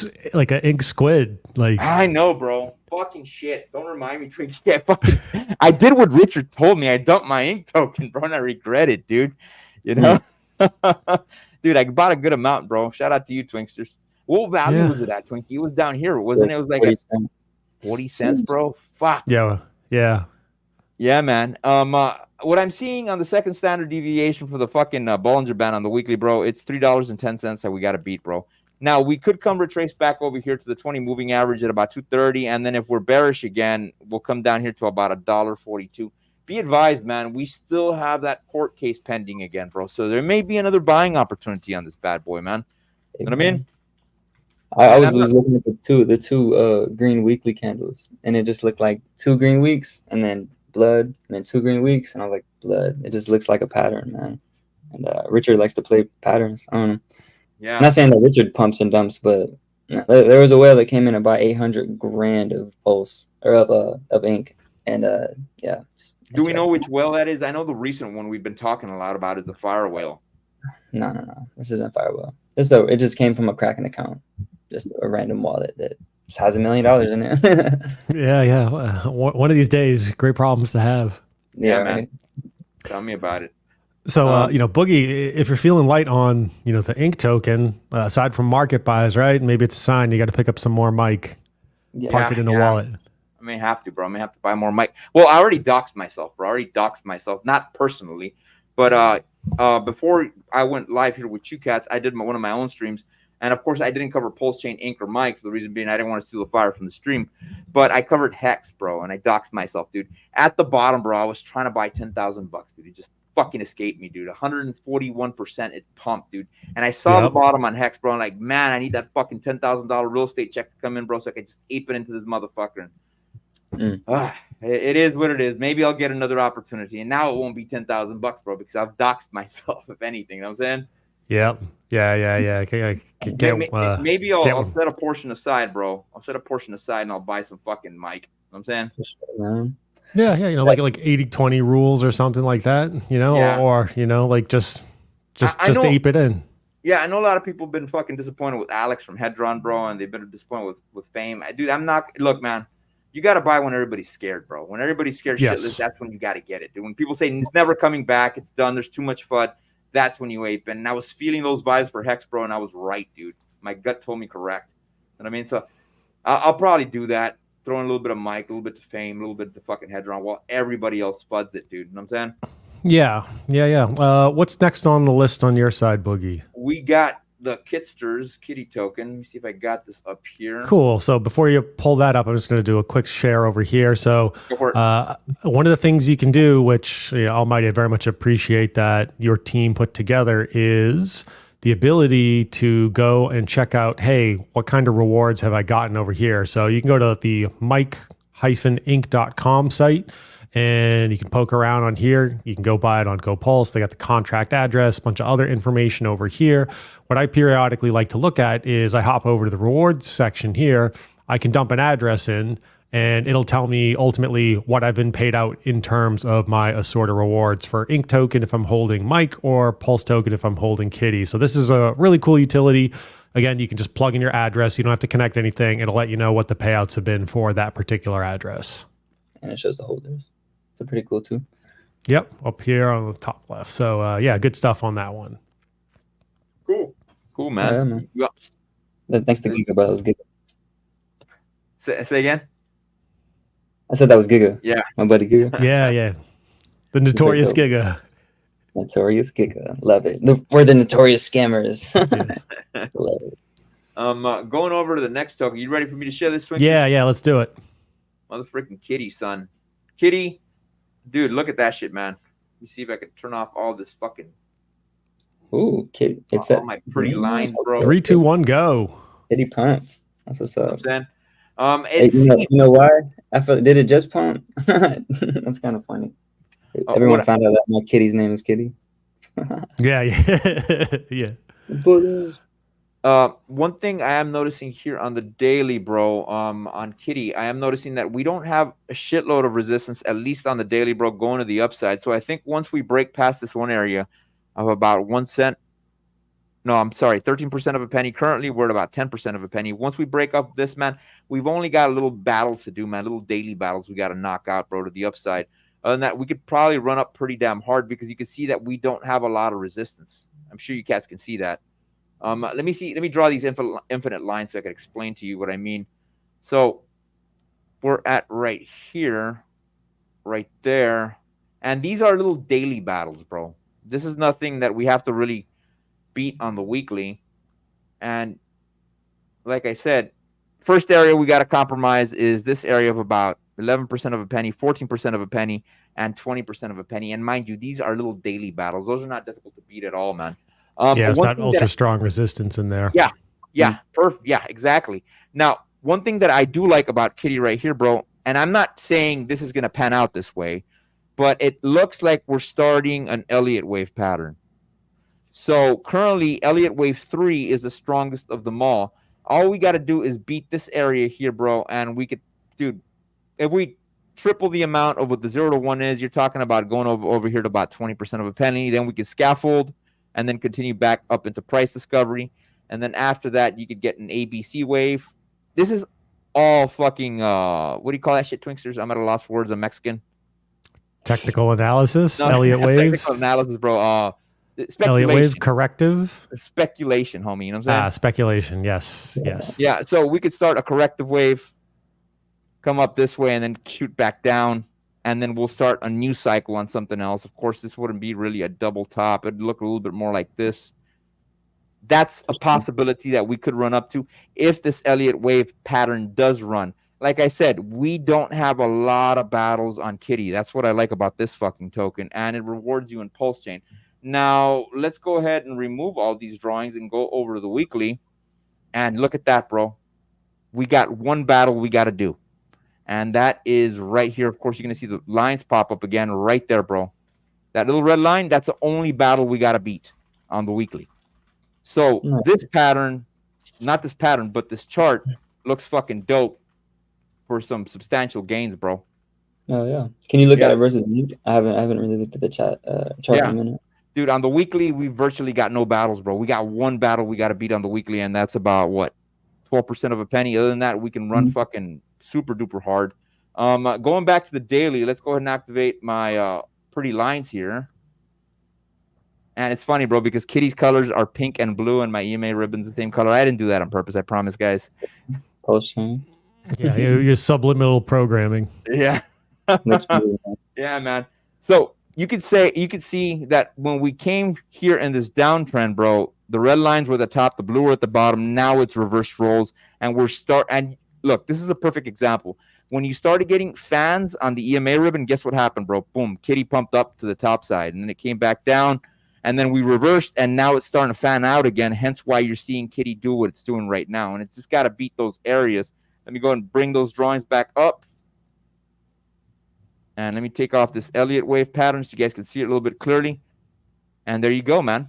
ink squid." Like, I know, bro. Fucking shit. Don't remind me, Twinkie. I did what Richard told me. I dumped my ink token, bro, and I regret it, dude. You know, dude, I bought a good amount, bro. Shout out to you, Twinksters. What value was it at, Twinkie? It was down here, wasn't it? It was like 40 cents, bro. Fuck. Yeah, man. What I'm seeing on the second standard deviation for the fucking Bollinger Band on the weekly, bro, it's $3.10 that we got to beat, bro. Now, we could come retrace back over here to the 20 moving average at about 230, and then if we're bearish again, we'll come down here to about $1.42. Be advised, man, we still have that court case pending again, bro. So there may be another buying opportunity on this bad boy, man. You know what I mean? I was looking at the two green weekly candles, and it just looked like 2 green weeks, and then blood, and then 2 green weeks, and I was like, blood. It just looks like a pattern, man. And Richard likes to play patterns. I don't know. Yeah. I'm not saying that Richard pumps and dumps, but there was a whale that came in about 800 grand of pulse or of ink, and yeah. Do we know which whale that is? I know the recent one we've been talking a lot about is the fire whale. No. This isn't fire whale. It just came from a Kraken account, just a random wallet that just has $1 million in it. yeah. One of these days, great problems to have. Yeah, man. right. Tell me about it. So, Boogie, if you're feeling light on, the ink token, aside from market buys, right? Maybe it's a sign you got to pick up some more mic, park it in a wallet. I may have to, bro. I may have to buy more mic. Well, I already doxed myself, bro. I already doxed myself, not personally, but before I went live here with you cats, I did one of my own streams. And of course, I didn't cover Pulsechain, Ink, or Mike for the reason being I didn't want to steal the fire from the stream. But I covered Hex, bro, and I doxed myself, dude. At the bottom, bro, I was trying to buy $10,000, dude. It just fucking escaped me, dude. 141% it pumped, dude. And I saw the bottom on Hex, bro. I'm like, man, I need that fucking $10,000 real estate check to come in, bro, so I can just ape it into this motherfucker. It is what it is. Maybe I'll get another opportunity, and now it won't be $10,000, bro, because I've doxed myself. If anything, you know what I'm saying? Yep. Yeah. Maybe I'll set a portion aside, bro. I'll set a portion aside and I'll buy some fucking mic. You know what I'm saying? For sure, man. Yeah, like 80-20 rules or something like that, or just ape it in. Yeah, I know a lot of people have been fucking disappointed with Alex from Hedron, bro, and they've been disappointed with Fame. Dude, I'm not. Look, man, you got to buy when everybody's scared, bro. When everybody's scared shitless, that's when you got to get it, dude. When people say it's never coming back, it's done, there's too much FUD, that's when you ape. And I was feeling those vibes for Hex, bro, and I was right, dude. My gut told me correct. You know what I mean? So I'll probably do that. Throw in a little bit of Mike, a little bit to Fame, a little bit to fucking Hedron while everybody else FUDs it, dude. You know what I'm saying? Yeah. What's next on the list on your side, Boogie? We got the Kitsters kitty token. Let me see if I got this up here. Cool. So before you pull that up, I'm just going to do a quick share over here. So one of the things you can do, which Almighty, I very much appreciate that your team put together, is the ability to go and check out, hey, what kind of rewards have I gotten over here? So you can go to the mike-inc.com site, and you can poke around on here. You can go buy it on GoPulse. They got the contract address, a bunch of other information over here. What I periodically like to look at is I hop over to the rewards section here. I can dump an address in, and it'll tell me ultimately what I've been paid out in terms of my assorted rewards for Ink token if I'm holding Mike, or Pulse token if I'm holding Kitty. So this is a really cool utility. Again, you can just plug in your address. You don't have to connect anything. It'll let you know what the payouts have been for that particular address. And it shows the holders. So pretty cool too. Yep, up here on the top left. So good stuff on that one. Cool, man. Yeah, man. Thanks to Giga, bro. That was Giga. Say again? I said that was Giga. Yeah. My buddy Giga. Yeah. The notorious Giga. Notorious Giga. Love it. We're the notorious scammers. Love it. Going over to the next token. You ready for me to share this swing? Yeah, let's do it. Motherfucking Kitty, son. Kitty, dude, look at that shit, man. Let me see if I can turn off all this fucking. Ooh, Kitty. It's all my pretty lines, bro. 3, 2, 1, go. Kitty pumped. That's what's up. It's, you know why? Did it just pump? That's kind of funny. Everyone found out that my kitty's name is Kitty. Yeah. One thing I am noticing here on the daily, bro, on Kitty, I am noticing that we don't have a shitload of resistance, at least on the daily, bro, going to the upside. So I think once we break past this one area of about 1 cent, no, I'm sorry, 13% of a penny. Currently, we're at about 10% of a penny. Once we break up this, man, we've only got little battles to do, man, little daily battles we got to knock out, bro, to the upside. Other than that, we could probably run up pretty damn hard because you can see that we don't have a lot of resistance. I'm sure you cats can see that. Let me draw these infinite lines so I can explain to you what I mean. So we're at right here, right there. And these are little daily battles, bro. This is nothing that we have to really beat on the weekly. And like I said, first area we got to compromise is this area of about 11% of a penny, 14% of a penny, and 20% of a penny. And mind you, these are little daily battles. Those are not difficult to beat at all, man. It's not ultra strong resistance in there. Yeah, perfect. Yeah, exactly. Now, one thing that I do like about Kitty right here, bro, and I'm not saying this is going to pan out this way, but it looks like we're starting an Elliott wave pattern. So currently, Elliott wave 3 is the strongest of them all. All we got to do is beat this area here, bro, and we could, dude, if we triple the amount of what the 0 to 1 is, you're talking about going over here to about 20% of a penny. Then we can scaffold and then continue back up into price discovery. And then after that, you could get an ABC wave. This is all fucking, what do you call that shit, Twinksters? I'm at a loss for words. I'm Mexican. Technical analysis. No, Elliott wave. technical analysis, bro. Elliott wave. Speculation. Corrective. Speculation, homie. You know what I'm saying? Speculation. Yes. Yes. Yeah. So we could start a corrective wave, come up this way, and then shoot back down, and then we'll start a new cycle on something else. Of course, this wouldn't be really a double top. It'd look a little bit more like this. That's a possibility that we could run up to if this Elliott wave pattern does run. Like I said, we don't have a lot of battles on Kitty. That's what I like about this fucking token, and it rewards you in Pulsechain. Now, let's go ahead and remove all these drawings and go over to the weekly. And look at that, bro. We got one battle we got to do. And that is right here. Of course, you're going to see the lines pop up again right there, bro. That little red line, that's the only battle we got to beat on the weekly. So this pattern, not this pattern, but this chart looks fucking dope for some substantial gains, bro. Oh, yeah. Can you look at it versus Ink? I haven't really looked at the chart in a minute. Dude, on the weekly, we virtually got no battles, bro. We got one battle we got to beat on the weekly, and that's about, what, 12% of a penny? Other than that, we can run fucking super duper hard. Going back to the daily, let's go ahead and activate my pretty lines here. And it's funny, bro, because Kitty's colors are pink and blue, and my EMA ribbon's the same color. I didn't do that on purpose, I promise, guys. Pulsechain. Yeah, you're subliminal programming. Yeah. Yeah, man. So you could see that when we came here in this downtrend, bro, the red lines were at the top, the blue were at the bottom. Now it's reverse rolls, and and look, this is a perfect example. When you started getting fans on the EMA ribbon, guess what happened, bro? Boom, Kitty pumped up to the top side, and then it came back down, and then we reversed, and now it's starting to fan out again. Hence why you're seeing Kitty do what it's doing right now, and it's just got to beat those areas. Let me go and bring those drawings back up. And let me take off this Elliott wave pattern so you guys can see it a little bit clearly. And there you go, man.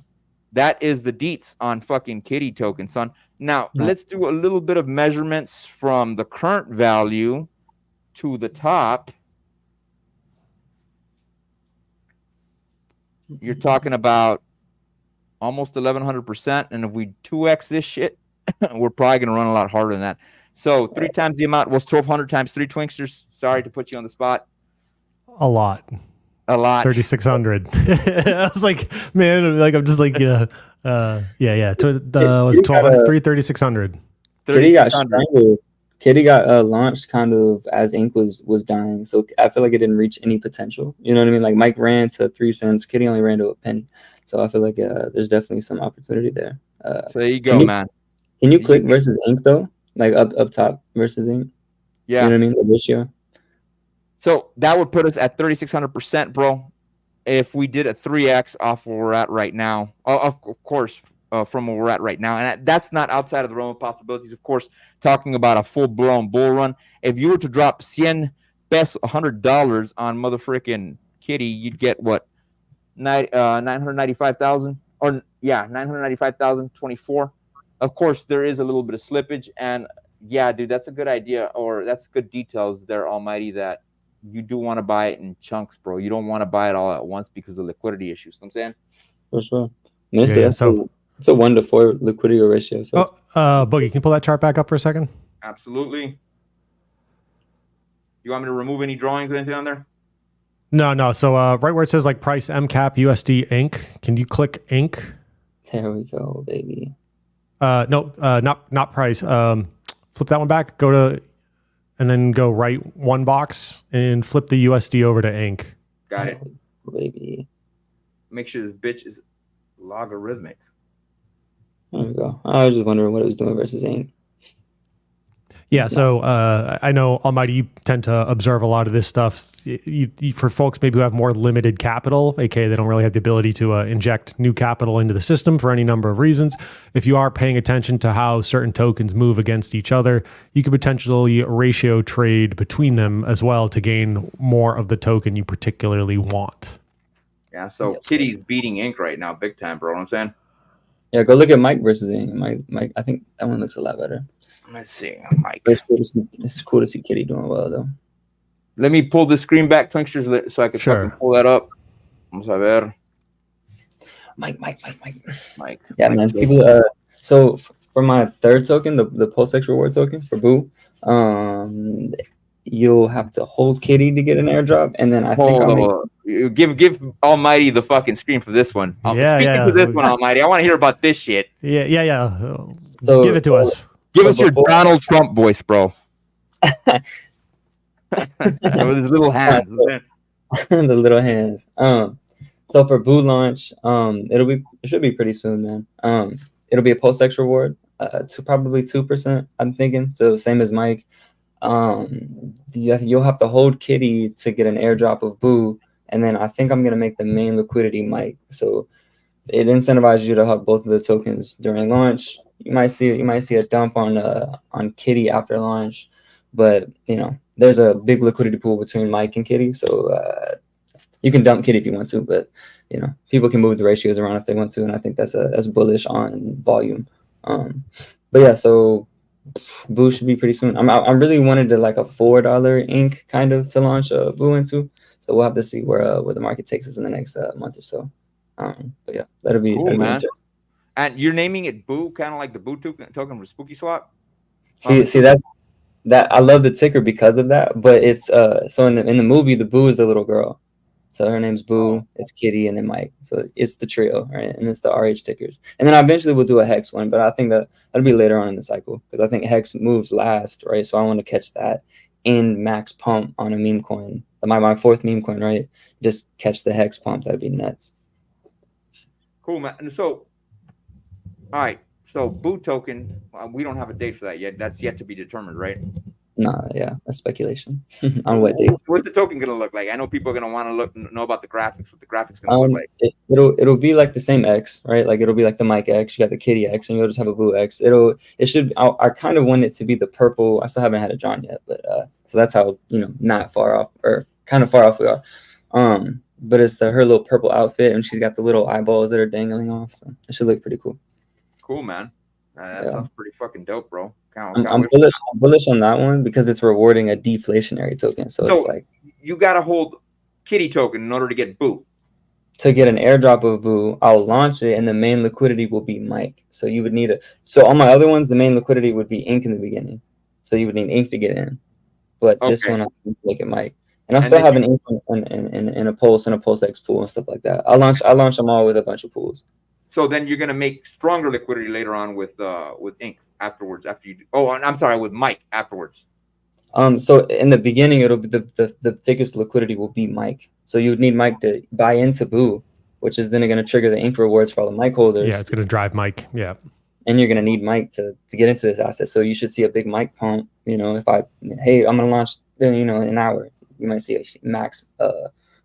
That is the deets on fucking Kitty token, son. Now, let's do a little bit of measurements from the current value to the top. You're talking about almost 1,100%. And if we 2x this shit, we're probably going to run a lot harder than that. So 3 times the amount was 1,200 times 3 Twinksters. Sorry to put you on the spot. A lot. 3,600. I was like, man, like I'm just like, yeah. It was 1,200, 3,600. Kitty got strangled. Kitty got launched kind of as Ink was dying, so I feel like it didn't reach any potential. You know what I mean? Like Mike ran to 3 cents, Kitty only ran to a penny. So I feel like there's definitely some opportunity there. So there you go, man. Can you click versus Ink though? Like up top versus Ink? Yeah. You know what I mean? The ratio. So that would put us at 3,600%, bro. If we did a 3x off where we're at right now, of course, from where we're at right now, and that's not outside of the realm of possibilities. Of course, talking about a full-blown bull run. If you were to drop 100 $100 on motherfucking Kitty, you'd get what, 995,000, or 995,024. Of course, there is a little bit of slippage, and yeah, dude, that's a good idea, or that's good details there, Almighty, that you do want to buy it in chunks, bro. You don't want to buy it all at once because of the liquidity issues. You know what I'm saying? For sure. So it's a 1 to 4 liquidity ratio. So Boogie, can you pull that chart back up for a second? Absolutely. You want me to remove any drawings or anything on there? No. So right where it says like price MCAP USD Ink, can you click Ink? There we go, baby. No, not price. Flip that one back. Go to, and then go right one box and flip the USD over to Ink. Got it. Baby. Make sure this bitch is logarithmic. There we go. I was just wondering what it was doing versus Ink. Yeah, so I know, Almighty, you tend to observe a lot of this stuff. For folks maybe who have more limited capital, aka they don't really have the ability to inject new capital into the system for any number of reasons, if you are paying attention to how certain tokens move against each other, you could potentially ratio trade between them as well to gain more of the token you particularly want. Yeah, so Kitty's beating Ink right now, big time, bro. You know what I'm saying? Yeah, go look at Mike versus Ink. Mike, I think that one looks a lot better. Let's see, Mike. It's cool to see Kitty doing well, though. Let me pull the screen back, Twinksters, so I can fucking pull that up. Vamos a ver. Mike. Yeah, man. People. So for my third token, the Pulsechain reward token for Boo, you'll have to hold kitty to get an airdrop, and then I think I'll make. You give Almighty the fucking screen for this one. Speaking for this one, Almighty, I want to hear about this shit. Yeah. So give it to us. Give us your Donald Trump voice, bro. With his little hands. The little hands. So for Boo launch, it should be pretty soon, man. It'll be a post-X reward, to probably 2%, I'm thinking. So same as Mike. You'll have to hold kitty to get an airdrop of Boo, and then I think I'm gonna make the main liquidity Mike. So it incentivizes you to have both of the tokens during launch. You might see a dump on kitty after launch, but there's a big liquidity pool between Mike and kitty, so you can dump kitty if you want to, but people can move the ratios around if they want to, and I think that's bullish on volume. But yeah, so Boo should be pretty soon. I'm really wanted to like a $4 ink kind of to launch Boo into, so we'll have to see where the market takes us in the next month or so. But yeah, that'll be interesting. And you're naming it Boo, kind of like the Boo token for Spooky Swap. See, that's that. I love the ticker because of that. But it's so in the movie, the Boo is the little girl. So her name's Boo, it's Kitty, and then Mike. So it's the trio, right? And it's the RH tickers. And then eventually we'll do a Hex one, but I think that'll be later on in the cycle because I think Hex moves last, right? So I want to catch that in max pump on a meme coin. My fourth meme coin, right? Just catch the Hex pump. That'd be nuts. Cool, man. And so, all right. So Boo token, we don't have a date for that yet. That's yet to be determined, right? Nah, yeah, that's speculation. On what date? What's the token gonna look like? I know people are gonna want to know about the graphics. What the graphics gonna look like? It'll be like the same X, right? Like it'll be like the Mike X. You got the Kitty X, and you'll just have a Boo X. It should. I kind of want it to be the purple. I still haven't had it drawn yet, but so that's how not far off or kind of far off we are. But it's her little purple outfit, and she's got the little eyeballs that are dangling off. So it should look pretty cool. Cool, man. That sounds pretty fucking dope, bro. I'm bullish on that one because it's rewarding a deflationary token. So it's like you gotta hold Kitty token in order to get Boo. To get an airdrop of Boo, I'll launch it, and the main liquidity will be Mike. So you would need So on my other ones, the main liquidity would be Ink in the beginning. So you would need Ink to get in. But this one, I can make it Mike. And I still have an Ink in a Pulse and a Pulse X pool and stuff like that. I launch them all with a bunch of pools. So then you're gonna make stronger liquidity later on with Ink afterwards. After you I'm sorry, with Mike afterwards. So in the beginning, it'll be the thickest liquidity will be Mike. So you would need Mike to buy into Boo, which is then going to trigger the Ink rewards for all the Mike holders. Yeah, it's going to drive Mike. Yeah. And you're going to need Mike to get into this asset. So you should see a big Mike pump. If I'm going to launch, in an hour, you might see a max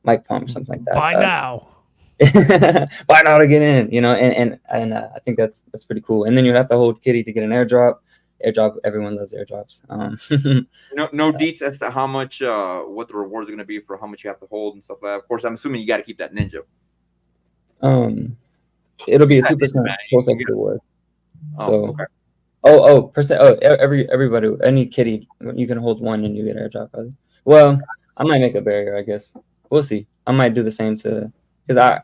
Mike pump or something like that. Buy now. Buy now to get in. And I think that's pretty cool. And then you'd have to hold Kitty to get an airdrop. Everyone loves airdrops. No deets as to how much what the rewards are going to be for how much you have to hold and stuff like that. Of course, I'm assuming you got to keep that ninja. It'll be a 2% post X reward. Everybody, any Kitty, you can hold one and you get airdrop probably. Well, I might make a barrier, I guess. We'll see. I might do the same because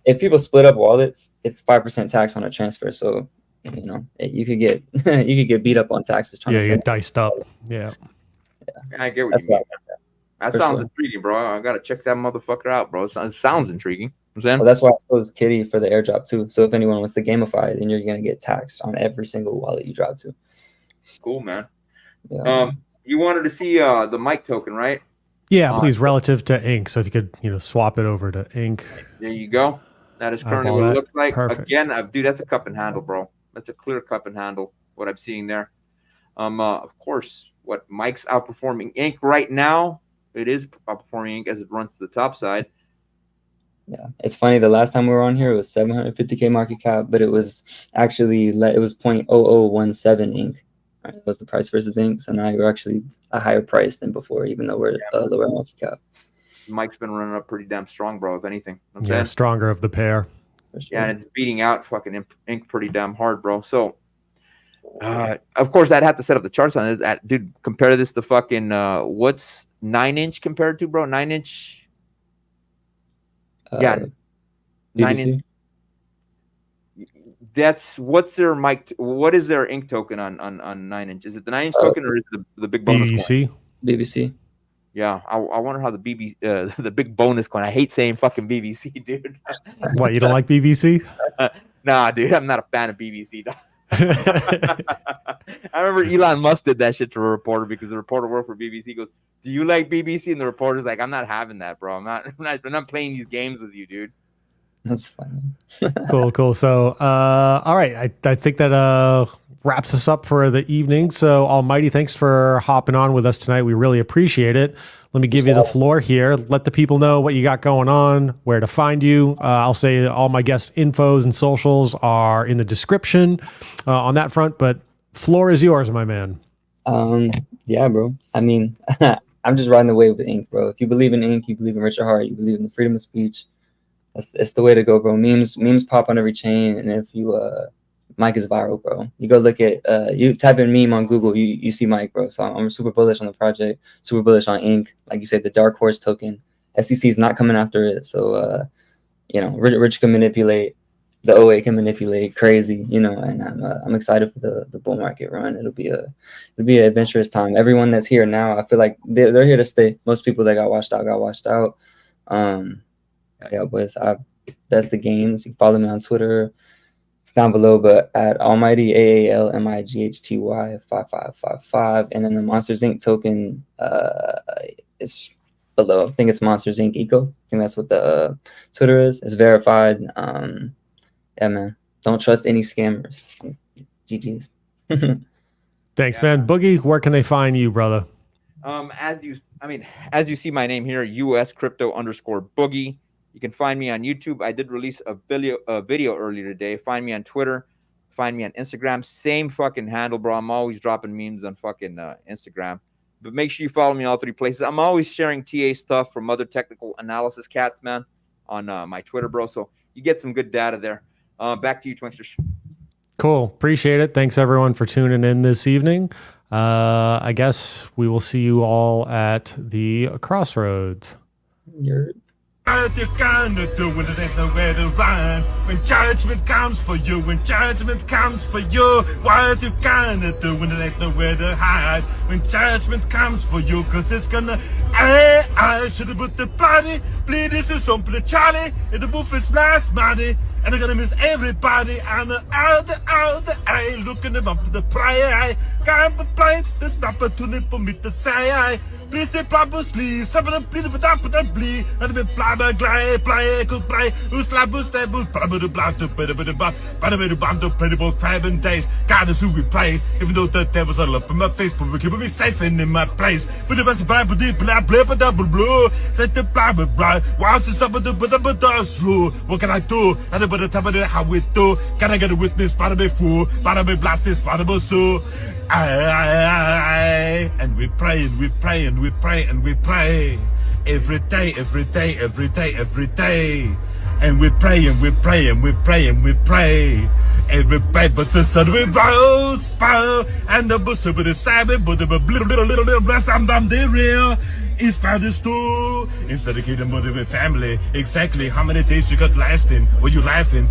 if people split up wallets, it's 5% tax on a transfer. So you could get beat up on taxes trying to get diced up. Yeah. I get what you mean. That sounds intriguing, bro. I gotta check that motherfucker out, bro. It sounds intriguing. Well, that's why I chose Kitty for the airdrop too. So if anyone wants to gamify it, then you're gonna get taxed on every single wallet you drop to. Cool, man. Yeah. You wanted to see the Mike token, right? Yeah, please, relative to Ink. So if you could, swap it over to Ink. There you go. That is currently what it looks like. Perfect. Again, dude, that's a cup and handle, bro. That's a clear cup and handle, what I'm seeing there. Of course, what Mike's outperforming Ink right now. It is outperforming Ink as it runs to the top side. Yeah, it's funny. The last time we were on here, it was 750K market cap, but it was actually 0.0017 Ink. Right? That was the price versus Ink. So now you're actually a higher price than before, even though we're lower market cap. Mike's been running up pretty damn strong, bro. If anything, stronger of the pair. Sure. Yeah, and it's beating out fucking Ink pretty damn hard, bro. So, of course, I'd have to set up the charts on it. Dude, compare this to fucking what's 9-inch compared to, bro? 9-inch. Yeah, 9-inch. That's what's their Mike? What is their Ink token on 9-inch? Is it the 9-inch token or is it the big bonus BDC? coin? BBC. Yeah, I wonder how the the big bonus coin. I hate saying fucking BBC, dude. What, you don't like BBC? Nah, dude, I'm not a fan of BBC. Dog. I remember Elon Musk did that shit to a reporter because the reporter worked for BBC. He goes, "Do you like BBC?" And the reporter's like, "I'm not having that, bro. I'm not playing these games with you, dude." That's funny. Cool. So, all right. I think that wraps us up for the evening. So, Almighty, thanks for hopping on with us tonight. We really appreciate it. Let me give you the floor here. Let the people know what you got going on, where to find you. I'll say all my guest infos and socials are in the description on that front, but floor is yours, my man. Yeah, bro. I mean, I'm just riding the wave with ink, bro. If you believe in ink, you believe in Richard Hart, you believe in the freedom of speech, it's the way to go, bro. Memes pop on every chain, and if you Mike is viral, bro. You go look at you type in meme on Google, you see Mike, bro. So I'm super bullish on the project, super bullish on ink. Like you said, the dark horse token. SEC is not coming after it, so Rich can manipulate, the OA can manipulate crazy, and I'm excited for the bull market run. It'll be an adventurous time. Everyone that's here now, I feel like they're here to stay. Most people that got washed out. Yeah, boys, that's the gains. You can follow me on Twitter. It's down below, but at Almighty AALMIGHTY 5555, and then the Monsters Inc. token is below. I think it's Monsters Inc. Eco. I think that's what the Twitter is. It's verified. Yeah, man. Don't trust any scammers. GG's. Thanks, man. Boogie, where can they find you, brother? As you see my name here, US_Crypto_Boogie. You can find me on YouTube. I did release a video earlier today. Find me on Twitter. Find me on Instagram. Same fucking handle, bro. I'm always dropping memes on fucking Instagram. But make sure you follow me all three places. I'm always sharing TA stuff from other technical analysis cats, man, on my Twitter, bro. So you get some good data there. Back to you, Twinsters. Cool. Appreciate it. Thanks, everyone, for tuning in this evening. I guess we will see you all at the crossroads. What you gonna do when there ain't nowhere to run? When judgment comes for you, what you gonna do when there ain't nowhere to hide? When judgment comes for you, cause it's gonna I should've put the body, bleed this is some Charlie, and the booth is last money, and I'm gonna miss everybody, and the eye, looking them up to the prior, can't complain, there's an opportunity for me to say, please stay purposely, stop it up, bleed, and the blabber, play, could play, who's slabber, stable, credible, crab and days, God is who we play, even though the devil's all up in my face, but we're keeping me safe and in my place. But the best blah, blue, set the blah, whilst it's up with the slow, what can I do? And about the time of how we do, can I get a witness, para be fool, para be blast this, para be so. And we pray and we pray and we pray and we pray every day, every day, every day, every day. And we pray and we pray and we pray and we pray. And we pray, but the sun we rose, fire, and the bus with the sabbath, but the little blessed, I'm the real. Is found this too. Instead of kingdom of the family, exactly how many days you got lasting? Were you laughing?